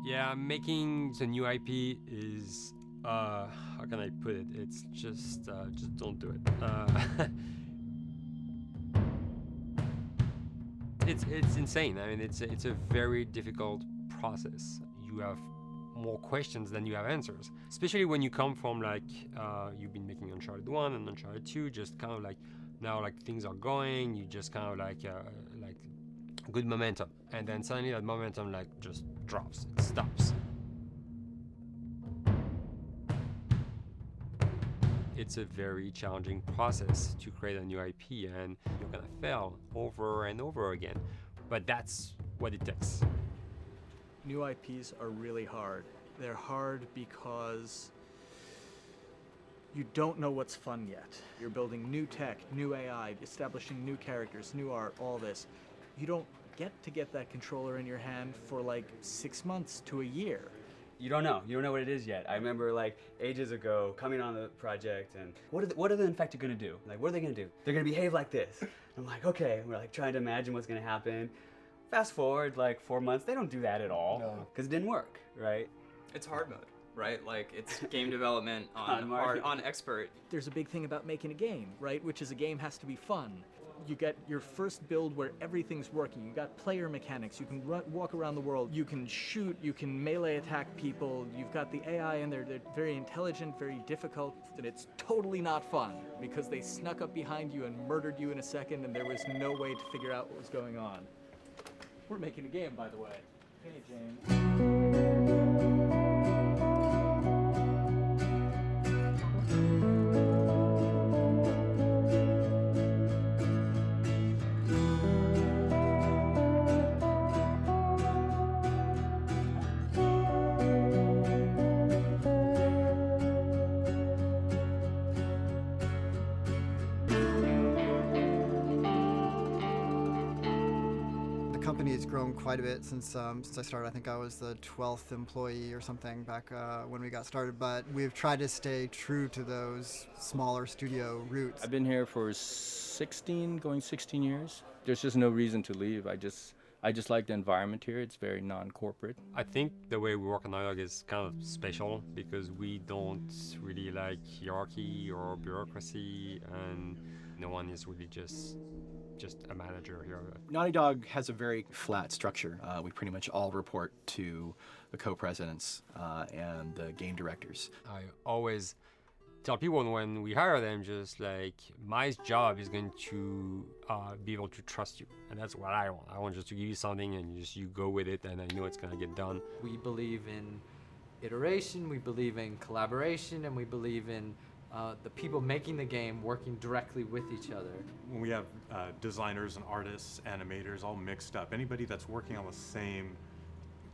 Yeah, making the new IP is how can I put it? It's just don't do it. It's insane. I mean, it's a very difficult process. You have more questions than you have answers, especially when you come from like you've been making Uncharted 1 and Uncharted 2, just kind of like now like things are going, you just kind of like good momentum, and then suddenly that momentum like just drops, it stops. It's a very challenging process to create a new IP, and you're gonna fail over and over again, but that's what it takes. New IPs are really hard. They're hard because you don't know what's fun yet. You're building new tech, new AI, establishing new characters, new art, all this. You don't get that controller in your hand for like 6 months to a year. You don't know what it is yet. I remember like ages ago coming on the project and what are the infected gonna do? Like, what are they gonna do? They're gonna behave like this. I'm like, okay, we're like trying to imagine what's gonna happen. Fast forward like 4 months, they don't do that at all because it didn't work, right? It's hard mode, right? Like it's game development on expert. There's a big thing about making a game, right? Which is a game has to be fun. You get your first build where everything's working. You got player mechanics. You can walk around the world. You can shoot. You can melee attack people. You've got the AI in there. They're very intelligent, very difficult, and it's totally not fun because they snuck up behind you and murdered you in a second, and there was no way to figure out what was going on. We're making a game, by the way. Hey, James. The company has grown quite a bit since I started. I think I was the 12th employee or something back when we got started, but we've tried to stay true to those smaller studio roots. I've been here for 16 years. There's just no reason to leave. I just like the environment here. It's very non-corporate. I think the way we work on Dialogue is kind of special because we don't really like hierarchy or bureaucracy, and no one is really just a manager here. Naughty Dog has a very flat structure. We pretty much all report to the co-presidents and the game directors. I always tell people when we hire them, just like, my job is going to be able to trust you, and that's what I want. I want just to give you something and you go with it, and I know it's gonna get done. We believe in iteration, we believe in collaboration, and we believe in the people making the game working directly with each other. When we have designers and artists, animators all mixed up, anybody that's working on the same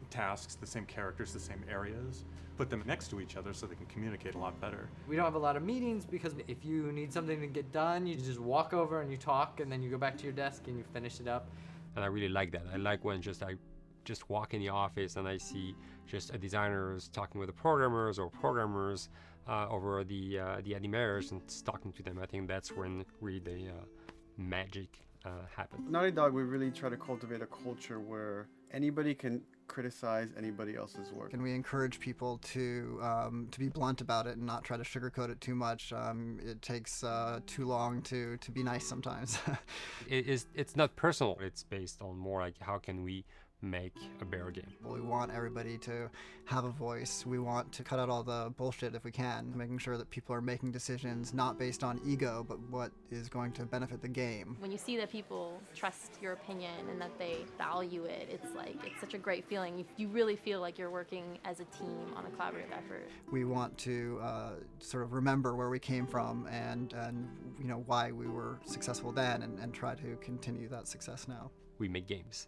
tasks, the same characters, the same areas, put them next to each other so they can communicate a lot better. We don't have a lot of meetings because if you need something to get done, you just walk over and you talk, and then you go back to your desk and you finish it up. And I really like that. I like when I just walk in the office and I see just designers talking with the programmers or programmers over the IMIRs and talking to them. I think that's when really the magic happens. Naughty Dog, we really try to cultivate a culture where anybody can criticize anybody else's work. And we encourage people to be blunt about it and not try to sugarcoat it too much. It takes too long to be nice sometimes. It's not personal. It's based on more like how can we make a better game. We want everybody to have a voice. We want to cut out all the bullshit if we can, making sure that people are making decisions not based on ego, but what is going to benefit the game. When you see that people trust your opinion and that they value it, it's such a great feeling. You really feel like you're working as a team on a collaborative effort. We want to sort of remember where we came from and you know why we were successful then, and try to continue that success now. We make games.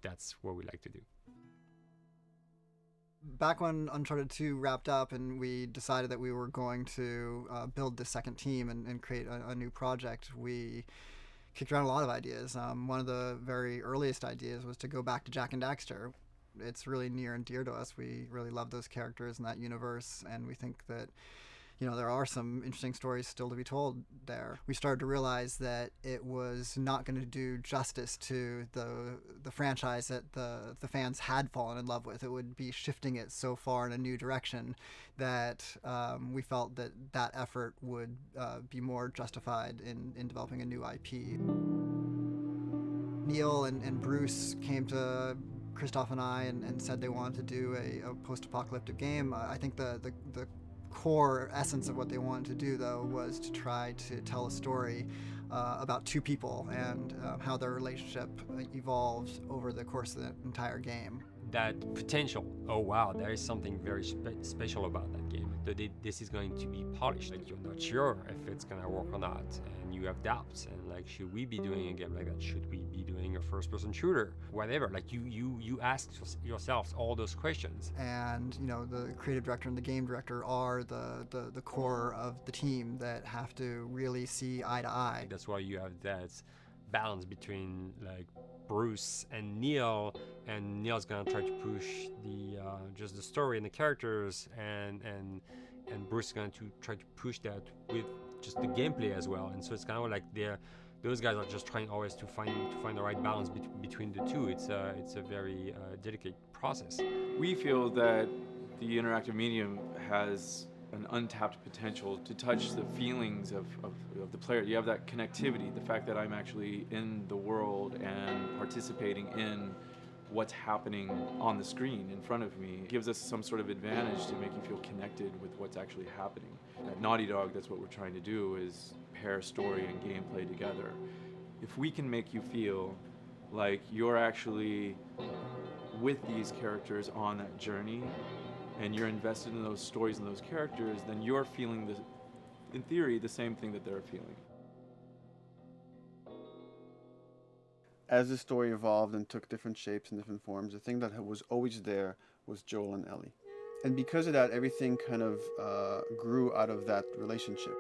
That's what we like to do. Back when Uncharted 2 wrapped up and we decided that we were going to build the second team and create a new project, we kicked around a lot of ideas. One of the very earliest ideas was to go back to Jak and Daxter. It's really near and dear to us. We really love those characters in that universe, and we think that there are some interesting stories still to be told there. We started to realize that it was not going to do justice to the franchise that the fans had fallen in love with. It would be shifting it so far in a new direction that we felt that effort would be more justified in developing a new IP. Neil and Bruce came to Christoph and I and said they wanted to do a post-apocalyptic game. I think the core essence of what they wanted to do, though, was to try to tell a story about two people and how their relationship evolved over the course of the entire game. That potential, oh wow, there is something very special about that game. This is going to be polished. Like, you're not sure if it's gonna work or not, and you have doubts. And like, should we be doing a game like that? Should we be doing a first-person shooter? Whatever. Like, you ask yourselves all those questions. And the creative director and the game director are the core of the team that have to really see eye to eye. That's why you have that balance between like Bruce and Neil, and Neil's gonna try to push the just the story and the characters, and Bruce is going to try to push that with just the gameplay as well. And so it's kind of like those guys are just trying always to find the right balance between the two. It's a very delicate process. We feel that the interactive medium has an untapped potential to touch the feelings of the player. You have that connectivity, the fact that I'm actually in the world and participating in what's happening on the screen in front of me gives us some sort of advantage to make you feel connected with what's actually happening. At Naughty Dog, that's what we're trying to do, is pair story and gameplay together. If we can make you feel like you're actually with these characters on that journey, and you're invested in those stories and those characters, then you're feeling, in theory, the same thing that they're feeling. As the story evolved and took different shapes and different forms, the thing that was always there was Joel and Ellie. And because of that, everything kind of grew out of that relationship.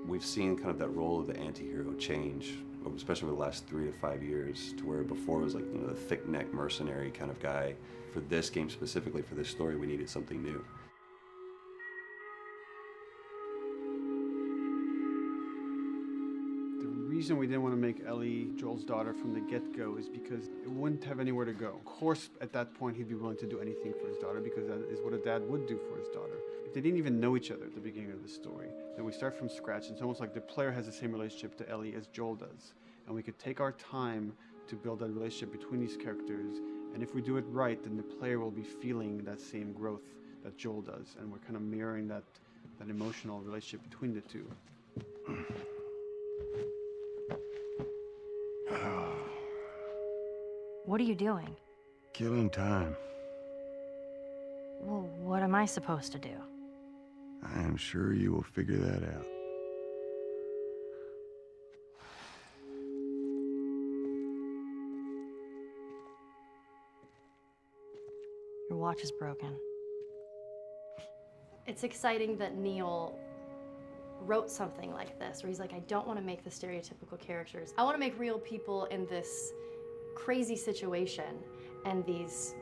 We've seen kind of that role of the anti-hero change, especially over the last 3 to 5 years, to where before it was like, the thick-neck mercenary kind of guy. For this game specifically, for this story, we needed something new. The reason we didn't want to make Ellie Joel's daughter from the get-go is because it wouldn't have anywhere to go. Of course, at that point, he'd be willing to do anything for his daughter, because that is what a dad would do for his daughter. If they didn't even know each other at the beginning of the story, then we start from scratch. It's almost like the player has the same relationship to Ellie as Joel does. And we could take our time to build that relationship between these characters. And if we do it right, then the player will be feeling that same growth that Joel does. And we're kind of mirroring that emotional relationship between the two. What are you doing? Killing time. Well, what am I supposed to do? I am sure you will figure that out. Your watch is broken. It's exciting that Neil wrote something like this, where he's like, I don't want to make the stereotypical characters. I want to make real people in this crazy situation, and these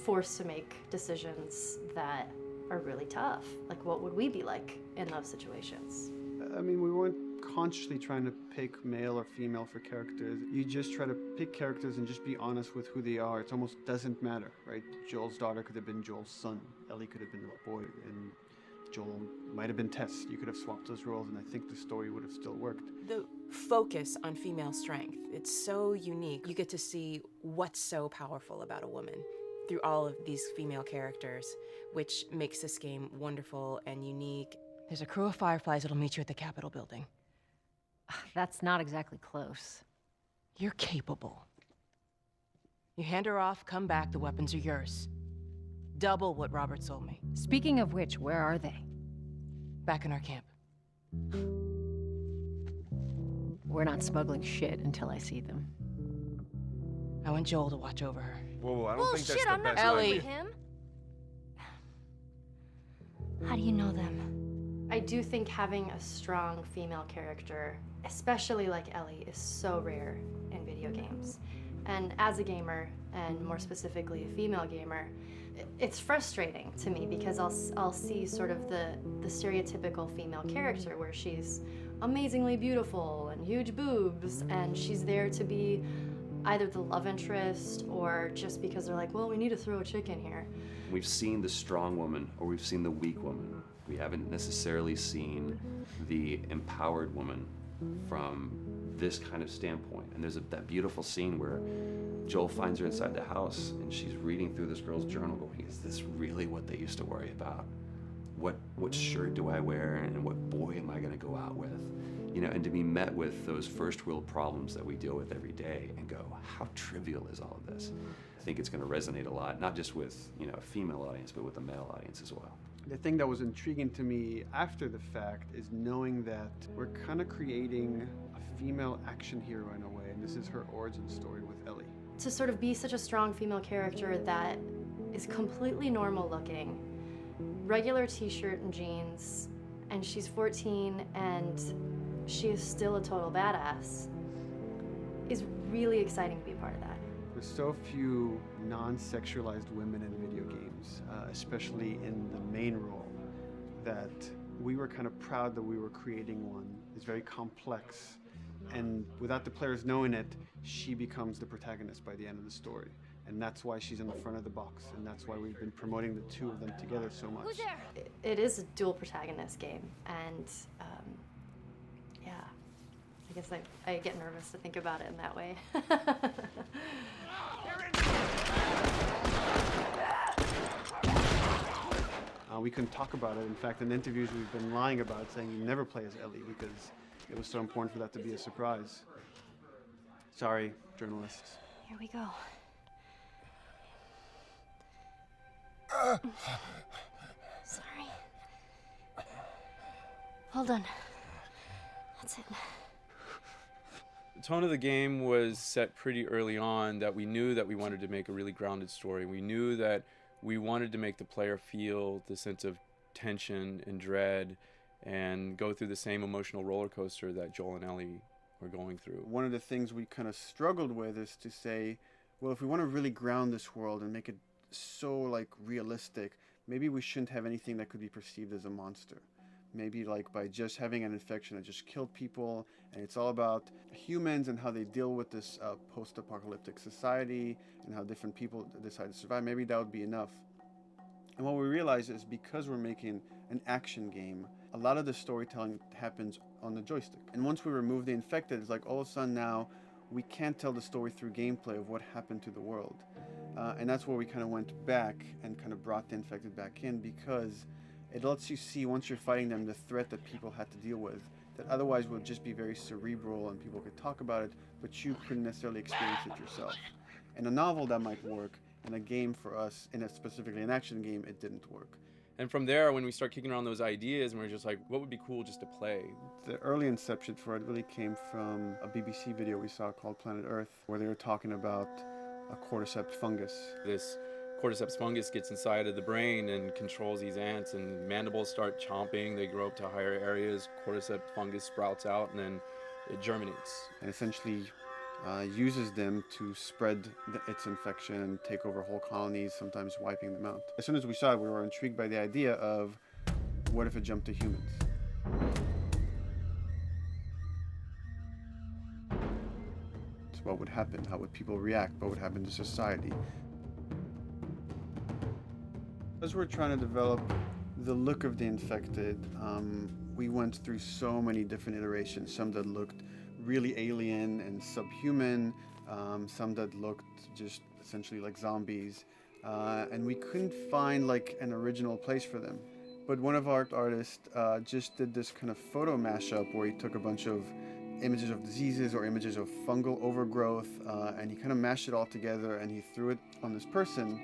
forced to make decisions that are really tough. Like, what would we be like in those situations? I mean, we weren't consciously trying to pick male or female for characters. You just try to pick characters and just be honest with who they are. It almost doesn't matter, right? Joel's daughter could have been Joel's son. Ellie could have been a boy, and Joel might have been Tess. You could have swapped those roles, and I think the story would have still worked. The focus on female strength, it's so unique. You get to see what's so powerful about a woman through all of these female characters, which makes this game wonderful and unique. There's a crew of Fireflies that'll meet you at the Capitol building. That's not exactly close. You're capable. You hand her off, come back, the weapons are yours. Double what Robert sold me. Speaking of which, where are they? Back in our camp. We're not smuggling shit until I see them. I want Joel to watch over her. Whoa, I don't think that's Bullshit, the I'm not best Ellie. idea. him. How do you know them? I do think having a strong female character, especially like Ellie, is so rare in video games. And as a gamer, and more specifically a female gamer, it's frustrating to me because I'll see sort of the stereotypical female character where she's amazingly beautiful and huge boobs, and she's there to be either the love interest or just because they're like, well, we need to throw a chick in here. We've seen the strong woman or we've seen the weak woman. We haven't necessarily seen the empowered woman from this kind of standpoint. And there's that beautiful scene where Joel finds her inside the house and she's reading through this girl's journal going, is this really what they used to worry about? What shirt do I wear and what boy am I gonna go out with? You know, and to be met with those first world problems that we deal with every day and go, how trivial is all of this? I think it's gonna resonate a lot, not just with, you know, a female audience, but with a male audience as well. The thing that was intriguing to me after the fact is knowing that we're kind of creating a female action hero in a way, and this is her origin story with Ellie. To sort of be such a strong female character that is completely normal looking, regular t-shirt and jeans, and she's 14 and she is still a total badass, is really exciting to be a part of that. There's so few non-sexualized women in video games, especially in the main role, that we were kind of proud that we were creating one. It's very complex, and without the players knowing it, she becomes the protagonist by the end of the story. And that's why she's in the front of the box, and that's why we've been promoting the two of them together so much. Who's there? It is a dual protagonist game, and yeah, I guess I get nervous to think about it in that way. We couldn't talk about it. In fact, in interviews we've been lying about it, saying you never play as Ellie because it was so important for that to be a surprise. Sorry, journalists. Here we go. Sorry. Hold on. That's it. The tone of the game was set pretty early on that we knew that we wanted to make a really grounded story. We knew that we wanted to make the player feel the sense of tension and dread and go through the same emotional roller coaster that Joel and Ellie were going through. One of the things we kind of struggled with is to say, well, if we want to really ground this world and make it so like realistic, maybe we shouldn't have anything that could be perceived as a monster. Maybe like by just having an infection that just killed people, and it's all about humans and how they deal with this post-apocalyptic society and how different people decide to survive. Maybe that would be enough. And what we realize is because we're making an action game, a lot of the storytelling happens on the joystick. And once we remove the infected, it's like all of a sudden now we can't tell the story through gameplay of what happened to the world. And that's where we kind of went back and kind of brought the infected back in, because it lets you see, once you're fighting them, the threat that people had to deal with that otherwise would just be very cerebral and people could talk about it, but you couldn't necessarily experience it yourself. In a novel that might work, in a game for us, specifically an action game, it didn't work. And from there, when we start kicking around those ideas, and we're just like, what would be cool just to play? The early inception for it really came from a BBC video we saw called Planet Earth, where they were talking about a cordyceps fungus. This cordyceps fungus gets inside of the brain and controls these ants, and mandibles start chomping, they grow up to higher areas, cordyceps fungus sprouts out, and then it germinates. And essentially uses them to spread its infection and take over whole colonies, sometimes wiping them out. As soon as we saw it, we were intrigued by the idea of, what if it jumped to humans? So what would happen? How would people react? What would happen to society? As we're trying to develop the look of the infected, we went through so many different iterations, some that looked really alien and subhuman, some that looked just essentially like zombies, and we couldn't find like an original place for them. But one of our artists just did this kind of photo mashup where he took a bunch of images of diseases or images of fungal overgrowth, and he kind of mashed it all together and he threw it on this person.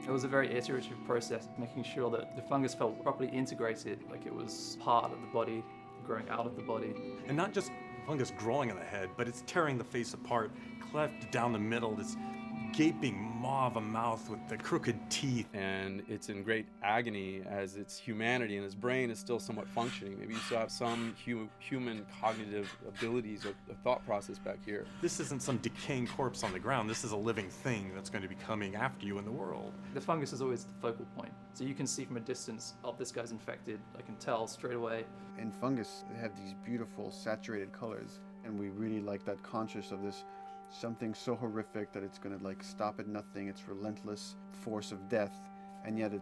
It was a very iterative process, making sure that the fungus felt properly integrated, like it was part of the body, growing out of the body. And not just fungus growing on the head, but it's tearing the face apart, cleft down the middle, this gaping maw of a mouth with the crooked teeth. And it's in great agony as its humanity and its brain is still somewhat functioning. Maybe you still have some human cognitive abilities or thought process back here. This isn't some decaying corpse on the ground. This is a living thing that's going to be coming after you in the world. The fungus is always the focal point. So you can see from a distance, oh, this guy's infected. I can tell straight away. In fungus, they have these beautiful saturated colors, and we really like that conscious of this something so horrific that it's going to like stop at nothing. It's relentless force of death, and yet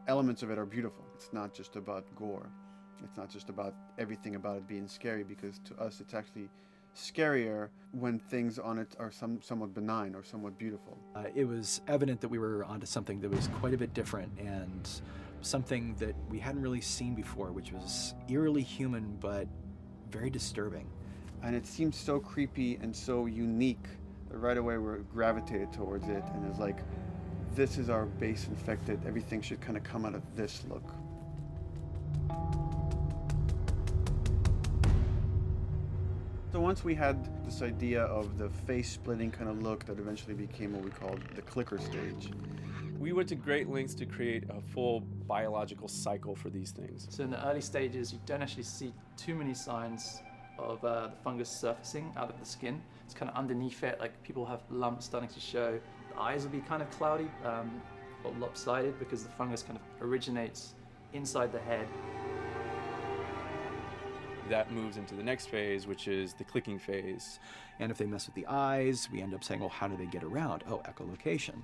elements of it are beautiful. It's not just about gore. It's not just about everything about it being scary, because to us it's actually scarier when things on it are somewhat benign or somewhat beautiful. It was evident that we were onto something that was quite a bit different and something that we hadn't really seen before, which was eerily human but very disturbing. And it seemed so creepy and so unique that right away we gravitated towards it, and it's like, this is our base infected. Everything should kind of come out of this look. So once we had this idea of the face-splitting kind of look that eventually became what we called the clicker stage. We went to great lengths to create a full biological cycle for these things. So in the early stages, you don't actually see too many signs of the fungus surfacing out of the skin. It's kind of underneath it, like people have lumps starting to show. The eyes will be kind of cloudy or lopsided because the fungus kind of originates inside the head. That moves into the next phase, which is the clicking phase. And if they mess with the eyes, we end up saying, well, how do they get around? Oh, echolocation.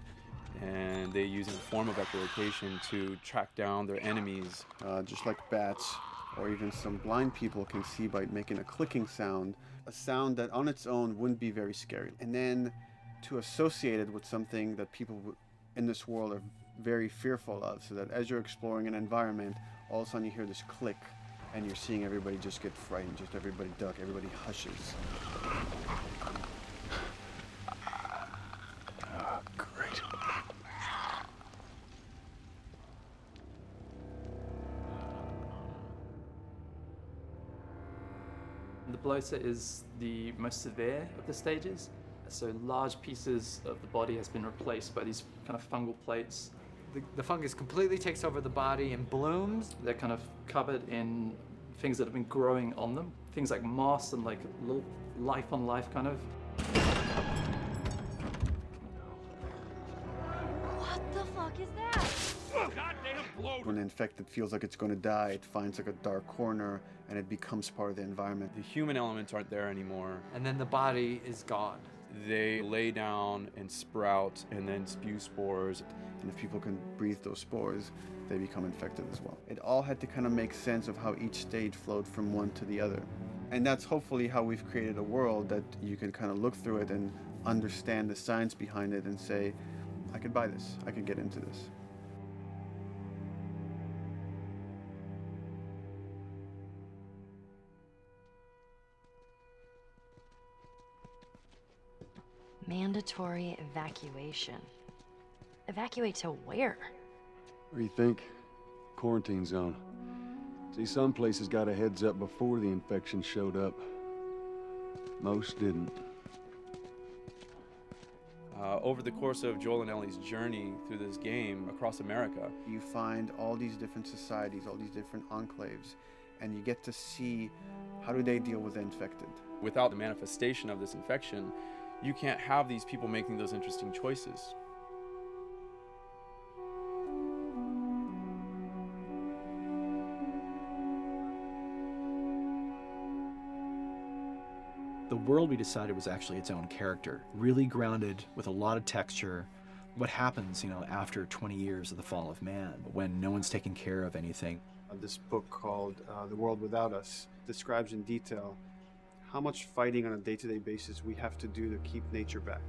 And they use a form of echolocation to track down their enemies. Just like bats, or even some blind people can see by making a clicking sound, a sound that on its own wouldn't be very scary. And then to associate it with something that people in this world are very fearful of, so that as you're exploring an environment, all of a sudden you hear this click, and you're seeing everybody just get frightened, just everybody duck, everybody hushes. Great. The bloater is the most severe of the stages. So large pieces of the body has been replaced by these kind of fungal plates. The fungus completely takes over the body and blooms. They're kind of covered in things that have been growing on them. Things like moss and like little life on life kind of. What the fuck is that? When the infected feels like it's going to die, it finds like a dark corner and it becomes part of the environment. The human elements aren't there anymore. And then the body is gone. They lay down and sprout and then spew spores. And if people can breathe those spores, they become infected as well. It all had to kind of make sense of how each stage flowed from one to the other. And that's hopefully how we've created a world that you can kind of look through it and understand the science behind it and say, I could buy this, I could get into this. Mandatory evacuation. Evacuate to where? What do you think? Quarantine zone. See, some places got a heads up before the infection showed up. Most didn't. Over the course of Joel and Ellie's journey through this game across America, you find all these different societies, all these different enclaves, and you get to see how do they deal with the infected. Without the manifestation of this infection, you can't have these people making those interesting choices. The world we decided was actually its own character, really grounded with a lot of texture. What happens, after 20 years of the fall of man, when no one's taking care of anything. This book called The World Without Us describes in detail how much fighting on a day-to-day basis we have to do to keep nature back.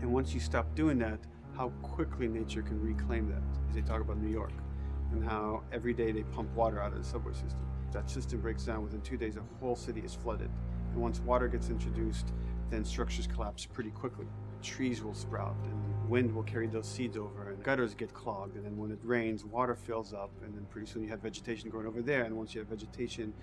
And once you stop doing that, how quickly nature can reclaim that. They talk about New York and how every day they pump water out of the subway system. That system breaks down. Within 2 days, the whole city is flooded. And once water gets introduced, then structures collapse pretty quickly. Trees will sprout, and wind will carry those seeds over, and gutters get clogged. And then when it rains, water fills up, and then pretty soon you have vegetation growing over there. And once you have vegetation,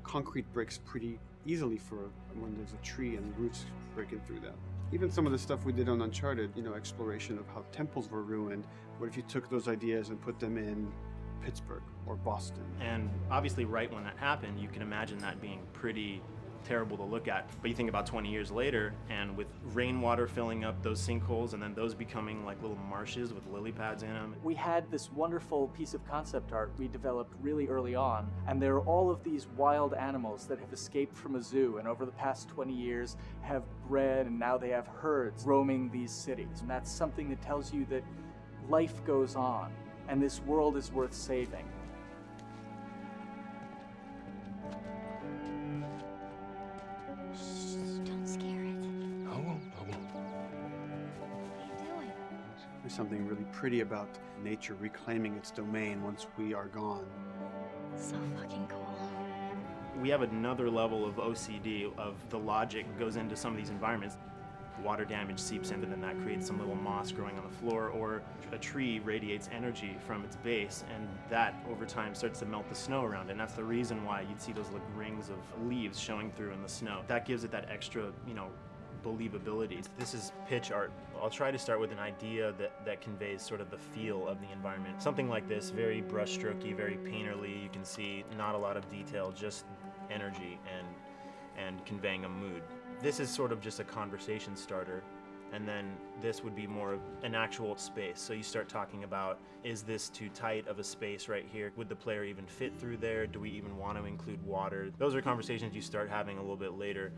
concrete breaks pretty easily for when there's a tree and roots breaking through that. Even some of the stuff we did on Uncharted, exploration of how temples were ruined. What if you took those ideas and put them in Pittsburgh or Boston? And obviously right when that happened, you can imagine that being pretty terrible to look at. But you think about 20 years later, and with rainwater filling up those sinkholes and then those becoming like little marshes with lily pads in them. We had this wonderful piece of concept art we developed really early on, and there are all of these wild animals that have escaped from a zoo and over the past 20 years have bred, and now they have herds roaming these cities. And that's something that tells you that life goes on and this world is worth saving. Don't scare it. I won't. What are you doing? There's something really pretty about nature reclaiming its domain once we are gone. So fucking cool. We have another level of OCD of the logic goes into some of these environments. Water damage seeps in, and then that creates some little moss growing on the floor, or a tree radiates energy from its base, and that over time starts to melt the snow around it. And that's the reason why you'd see those like rings of leaves showing through in the snow. That gives it that extra, believability. This is pitch art. I'll try to start with an idea that conveys sort of the feel of the environment. Something like this, very brushstrokey, very painterly. You can see not a lot of detail, just energy and conveying a mood. This is sort of just a conversation starter, and then this would be more of an actual space. So you start talking about, is this too tight of a space right here? Would the player even fit through there? Do we even want to include water? Those are conversations you start having a little bit later.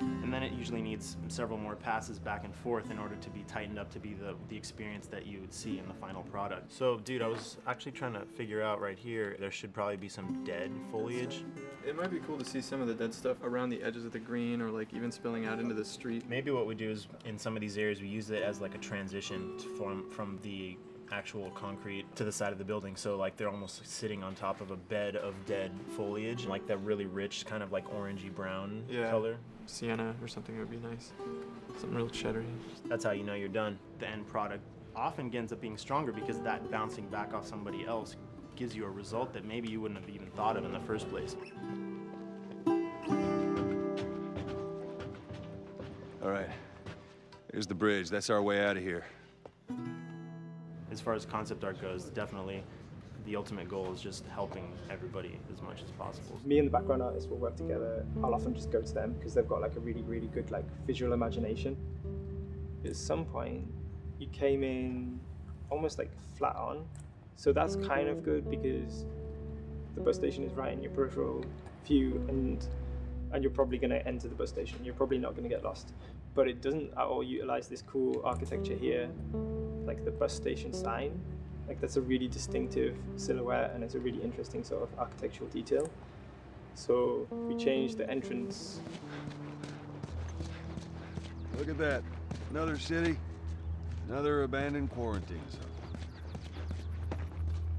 And then it usually needs several more passes back and forth in order to be tightened up to be the experience that you would see in the final product. So, dude, I was actually trying to figure out right here, there should probably be some dead foliage. It might be cool to see some of the dead stuff around the edges of the green, or like even spilling out into the street. Maybe what we do is, in some of these areas, we use it as like a transition from the actual concrete to the side of the building. So like they're almost sitting on top of a bed of dead foliage, like that really rich kind of like orangey brown color. Sienna or something would be nice. Something real cheddary. That's how you know you're done. The end product often ends up being stronger because that bouncing back off somebody else gives you a result that maybe you wouldn't have even thought of in the first place. All right. Here's the bridge. That's our way out of here. As far as concept art goes, definitely the ultimate goal is just helping everybody as much as possible. Me and the background artist will work together. I'll often just go to them because they've got like a really, really good like visual imagination. At some point, you came in almost like flat on. So that's kind of good because the bus station is right in your peripheral view, and you're probably going to enter the bus station. You're probably not going to get lost. But it doesn't at all utilize this cool architecture here, like the bus station sign. Like that's a really distinctive silhouette, and it's a really interesting sort of architectural detail. So we changed the entrance. Look at that. Another city, another abandoned quarantine zone.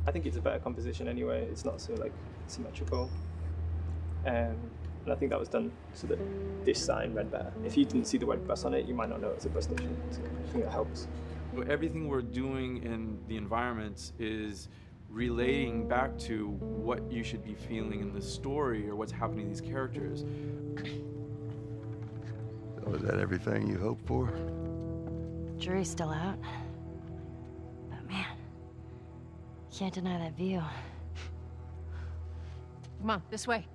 I think it's a better composition anyway. It's not so like symmetrical. And I think that was done so that this sign read better. If you didn't see the word bus on it, you might not know it's a bus station. So I think that helps. Everything we're doing in the environments is relating back to what you should be feeling in the story or what's happening to these characters. So is that everything you hoped for? Jury's still out. But man, can't deny that view. Come on, this way.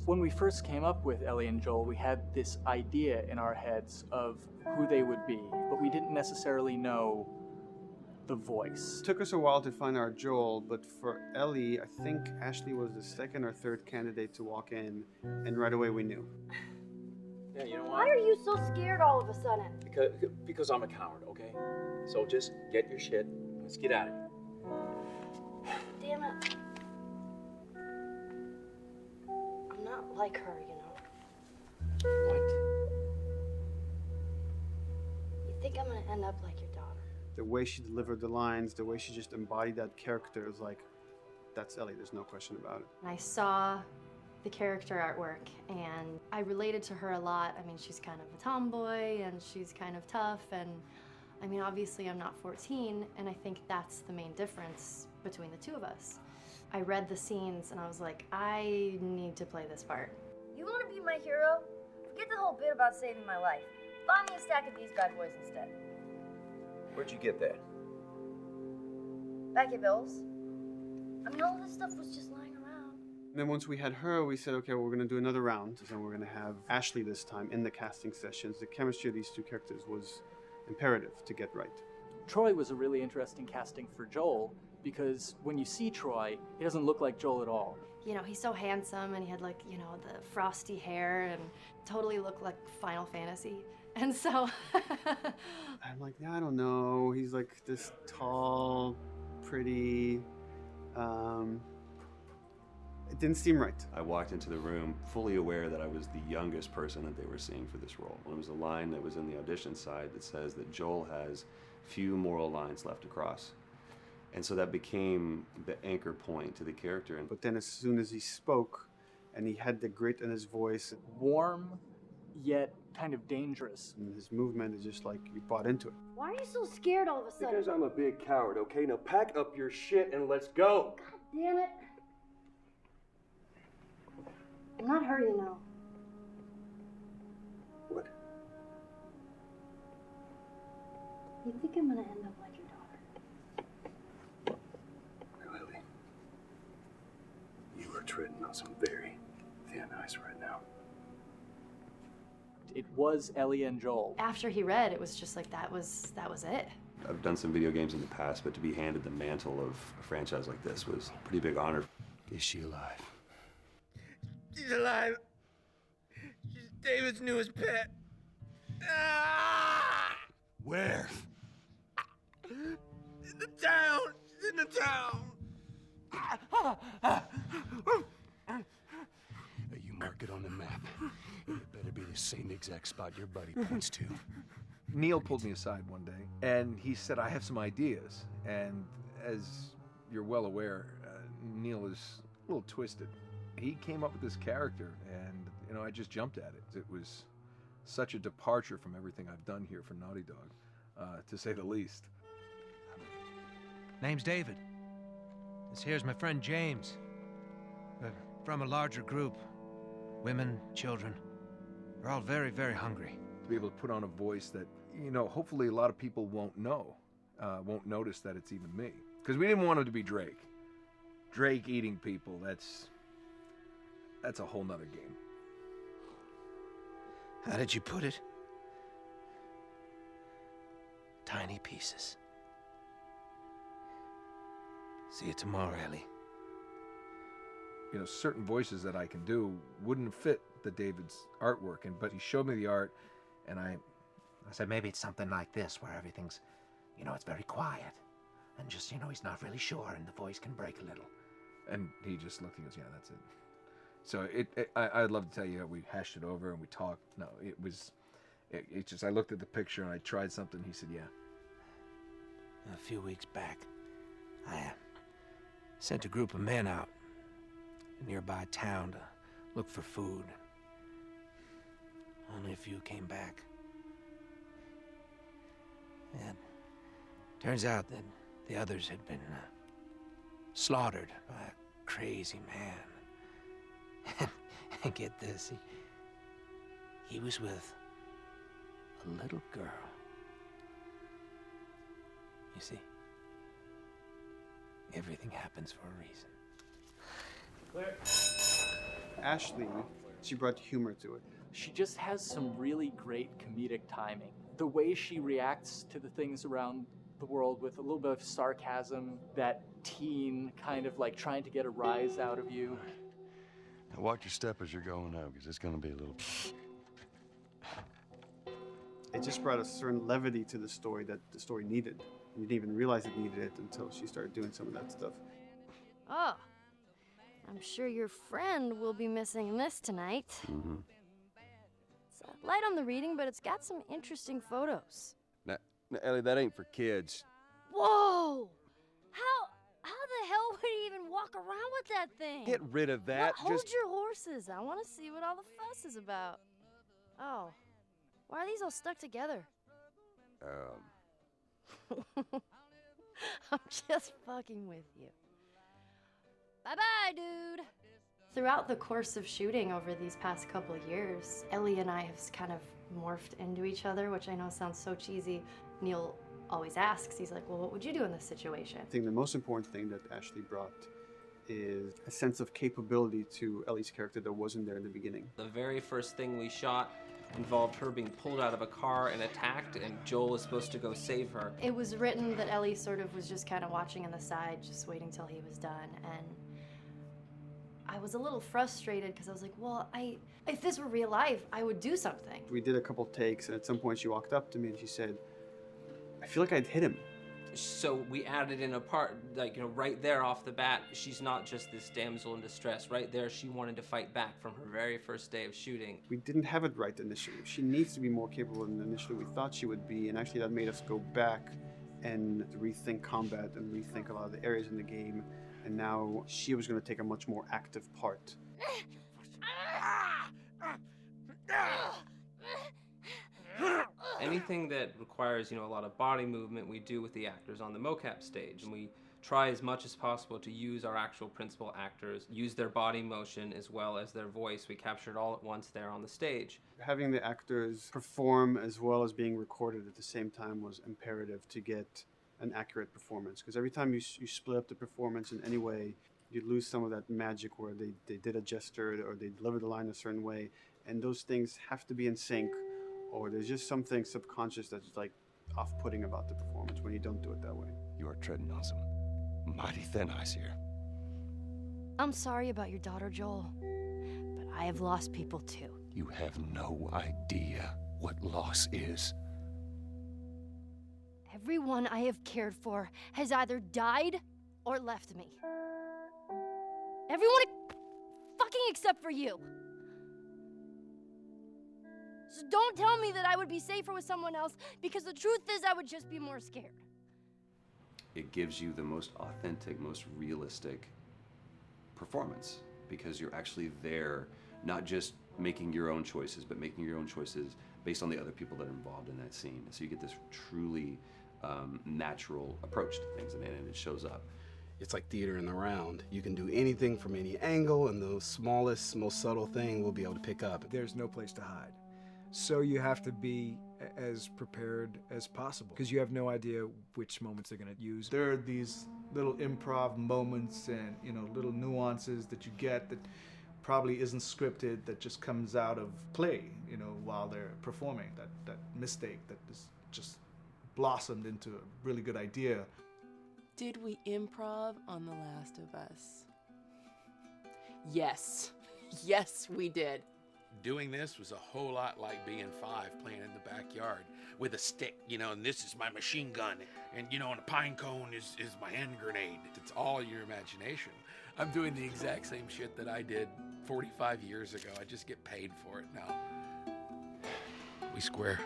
When we first came up with Ellie and Joel, we had this idea in our heads of who they would be, but we didn't necessarily know the voice. It took us a while to find our Joel, but for Ellie, I think Ashley was the second or third candidate to walk in, and right away we knew. Yeah, you know Why are you so scared all of a sudden? Because I'm a coward, okay? So just get your shit. Let's get out of here. Damn it. I'm not like her, you know. What? You think I'm gonna end up like your daughter? The way she delivered the lines, the way she just embodied that character is like, that's Ellie, there's no question about it. And I saw the character artwork and I related to her a lot. I mean, she's kind of a tomboy and she's kind of tough, and I mean, obviously I'm not 14, and I think that's the main difference between the two of us. I read the scenes and I was like, I need to play this part. You want to be my hero? Forget the whole bit about saving my life. Buy me a stack of these bad boys instead. Where'd you get that? Back at Bill's. I mean, all this stuff was just lying around. And then once we had her, we said, okay, well, we're going to do another round. And we're going to have Ashley this time in the casting sessions. The chemistry of these two characters was imperative to get right. Troy was a really interesting casting for Joel because when you see Troy, he doesn't look like Joel at all. You know, he's so handsome and he had like, you know, the frosty hair and totally looked like Final Fantasy. And so I'm like, yeah, I don't know. He's like this tall, pretty. It didn't seem right. I walked into the room fully aware that I was the youngest person that they were seeing for this role. There was a line that was in the audition side that says that Joel has few moral lines left to cross. And so that became the anchor point to the character. But then as soon as he spoke and he had the grit in his voice, Warm, yet kind of dangerous. And his movement is just like you bought into it. Why are you so scared all of a sudden? Because I'm a big coward, okay? Now pack up your shit and let's go. God damn it. I'm not her, you know. What? You think I'm gonna end up like your daughter? Lily, you are treading on some very thin ice right now. It was Ellie and Joel. after he read, it was just like that was it. I've done some video games in the past, but to be handed the mantle of a franchise like this was a pretty big honor. Is she alive? She's alive. She's David's newest pet. Ah! Where? In the town. She's in the town. You mark it on the map. It better be the same exact spot your buddy points to. Neil pulled me aside one day, and he said, I have some ideas. And as you're well aware, Neil is a little twisted. He came up with this character, and I just jumped at it. It was such a departure from everything I've done here for Naughty Dog, to say the least. Name's David. This here's my friend James. We're from a larger group. Women, children. We're all very, very hungry. To be able to put on a voice that, hopefully a lot of people won't know, won't notice that it's even me. Because we didn't want it to be Drake. Drake eating people, that's a whole nother game. How did you put it? Tiny pieces. See you tomorrow, Ellie. Certain voices that I can do wouldn't fit the David's artwork, but he showed me the art, and I said maybe it's something like this, where everything's, it's very quiet, and just, he's not really sure, and the voice can break a little. And he just looked and goes, yeah, that's it. So I'd love to tell you, we hashed it over and we talked. No, it just, I looked at the picture and I tried something. He said, yeah. A few weeks back, I sent a group of men out a nearby town to look for food. Only a few came back. And turns out that the others had been slaughtered by a crazy man. And get this, he was with a little girl. You see, everything happens for a reason. Claire. Ashley, she brought humor to it. She just has some really great comedic timing. The way she reacts to the things around the world with a little bit of sarcasm, that teen kind of like trying to get a rise out of you. Now watch your step as you're going out, because it's going to be a little... It just brought a certain levity to the story that the story needed. You didn't even realize it needed it until she started doing some of that stuff. Oh, I'm sure your friend will be missing this tonight. Mm-hmm. It's light on the reading, but it's got some interesting photos. Now, Ellie, that ain't for kids. Whoa! How the hell would he even walk around with that thing? Get rid of that. Well, hold your horses. I want to see what all the fuss is about. Oh, why are these all stuck together? I'm just fucking with you. Bye-bye, dude. Throughout the course of shooting over these past couple of years, Ellie and I have kind of morphed into each other, which I know sounds so cheesy. Neil always asks, he's like, well, what would you do in this situation? I think the most important thing that Ashley brought is a sense of capability to Ellie's character that wasn't there in the beginning. The very first thing we shot involved her being pulled out of a car and attacked, and Joel was supposed to go save her. It was written that Ellie sort of was just kind of watching on the side, just waiting till he was done, and I was a little frustrated because I was like, well, if this were real life, I would do something. We did a couple takes, and at some point she walked up to me and she said, I feel like I'd hit him. So we added in a part, like, you know, right there off the bat, she's not just this damsel in distress. Right there, she wanted to fight back from her very first day of shooting. We didn't have it right initially. She needs to be more capable than initially we thought she would be, and actually that made us go back and rethink combat and rethink a lot of the areas in the game, and now she was going to take a much more active part. Anything that requires, you know, a lot of body movement, we do with the actors on the mocap stage. And we try as much as possible to use our actual principal actors, use their body motion as well as their voice. We capture it all at once there on the stage. Having the actors perform as well as being recorded at the same time was imperative to get an accurate performance. Because every time you split up the performance in any way, you lose some of that magic where they did a gesture or they delivered the line a certain way. And those things have to be in sync, or there's just something subconscious that's like off-putting about the performance when you don't do it that way. You are treading on some mighty thin ice here. I'm sorry about your daughter, Joel, but I have lost people too. You have no idea what loss is. Everyone I have cared for has either died or left me. Everyone fucking except for you. So don't tell me that I would be safer with someone else, because the truth is I would just be more scared. It gives you the most authentic, most realistic performance, because you're actually there, not just making your own choices, but making your own choices based on the other people that are involved in that scene. So you get this truly natural approach to things, and it shows up. It's like theater in the round. You can do anything from any angle, and the smallest, most subtle thing we'll be able to pick up. There's no place to hide. So you have to be as prepared as possible, because you have no idea which moments they're going to use. There are these little improv moments and, you know, little nuances that you get that probably isn't scripted, that just comes out of play, you know, while they're performing. That mistake that is just blossomed into a really good idea. Did we improv on The Last of Us? Yes. Yes, we did. Doing this was a whole lot like being 5 playing in the backyard with a stick, you know, and this is my machine gun, and, you know, and a pine cone is my hand grenade. It's all your imagination. I'm doing the exact same shit that I did 45 years ago. I just get paid for it now. We square.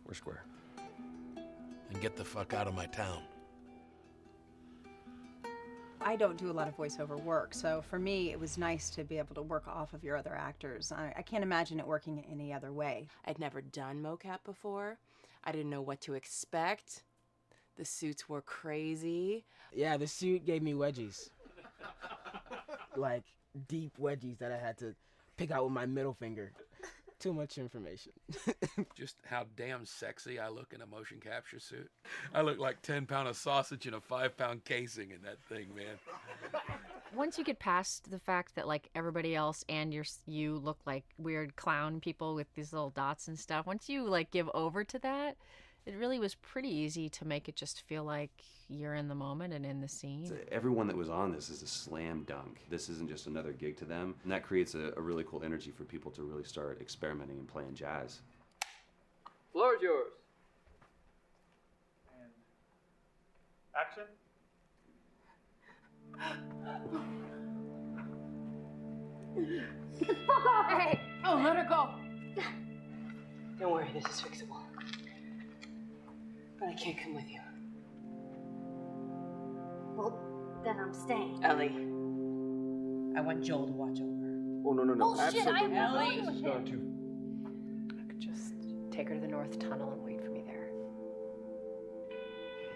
We're square. And get the fuck out of my town. I don't do a lot of voiceover work, so for me it was nice to be able to work off of your other actors. I can't imagine it working in any other way. I'd never done mocap before. I didn't know what to expect. The suits were crazy. Yeah, the suit gave me wedgies. Like, deep wedgies that I had to pick out with my middle finger. Too much information. Just how damn sexy I look in a motion capture suit. I look like 10 pound of sausage in a 5 pound casing in that thing, man. Once you get past the fact that like everybody else and you look like weird clown people with these little dots and stuff, once you like give over to that, it really was pretty easy to make it just feel like you're in the moment and in the scene. Everyone that was on this is a slam dunk. This isn't just another gig to them, and that creates a really cool energy for people to really start experimenting and playing jazz. Floor is yours. And action. Get the fuck off of me! Oh, let her go. Don't worry, this is fixable. But I can't come with you. Well, then I'm staying. Ellie, I want Joel to watch over her. Oh, no. Bullshit, I'm Ellie. not with him. I could just take her to the North Tunnel and wait for me there.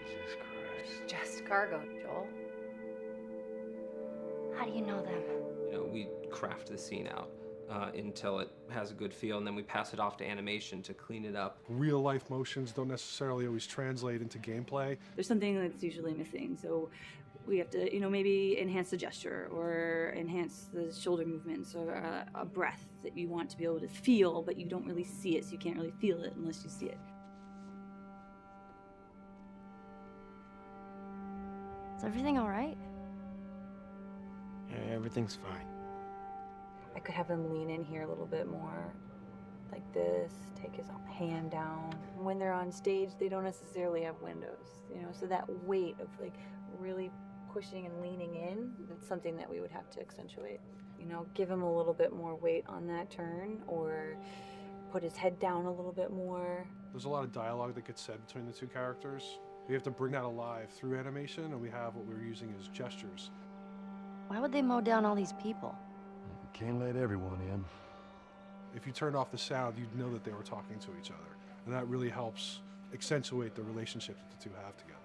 Jesus Christ. Just cargo, Joel. How do you know them? You know, we craft the scene out until it has a good feel, and then we pass it off to animation to clean it up. Real life motions don't necessarily always translate into gameplay. There's something that's usually missing, so we have to, maybe enhance the gesture or enhance the shoulder movements or a breath that you want to be able to feel, but you don't really see it, so you can't really feel it unless you see it. Is everything all right? Yeah, everything's fine. I could have him lean in here a little bit more, like this, take his hand down. When they're on stage, they don't necessarily have windows, so that weight of like really pushing and leaning in, that's something that we would have to accentuate. Give him a little bit more weight on that turn, or put his head down a little bit more. There's a lot of dialogue that gets said between the two characters. We have to bring that alive through animation, and we have what we're using as gestures. Why would they mow down all these people? Can't let everyone in. If you turned off the sound, you'd know that they were talking to each other. And that really helps accentuate the relationship that the two have together.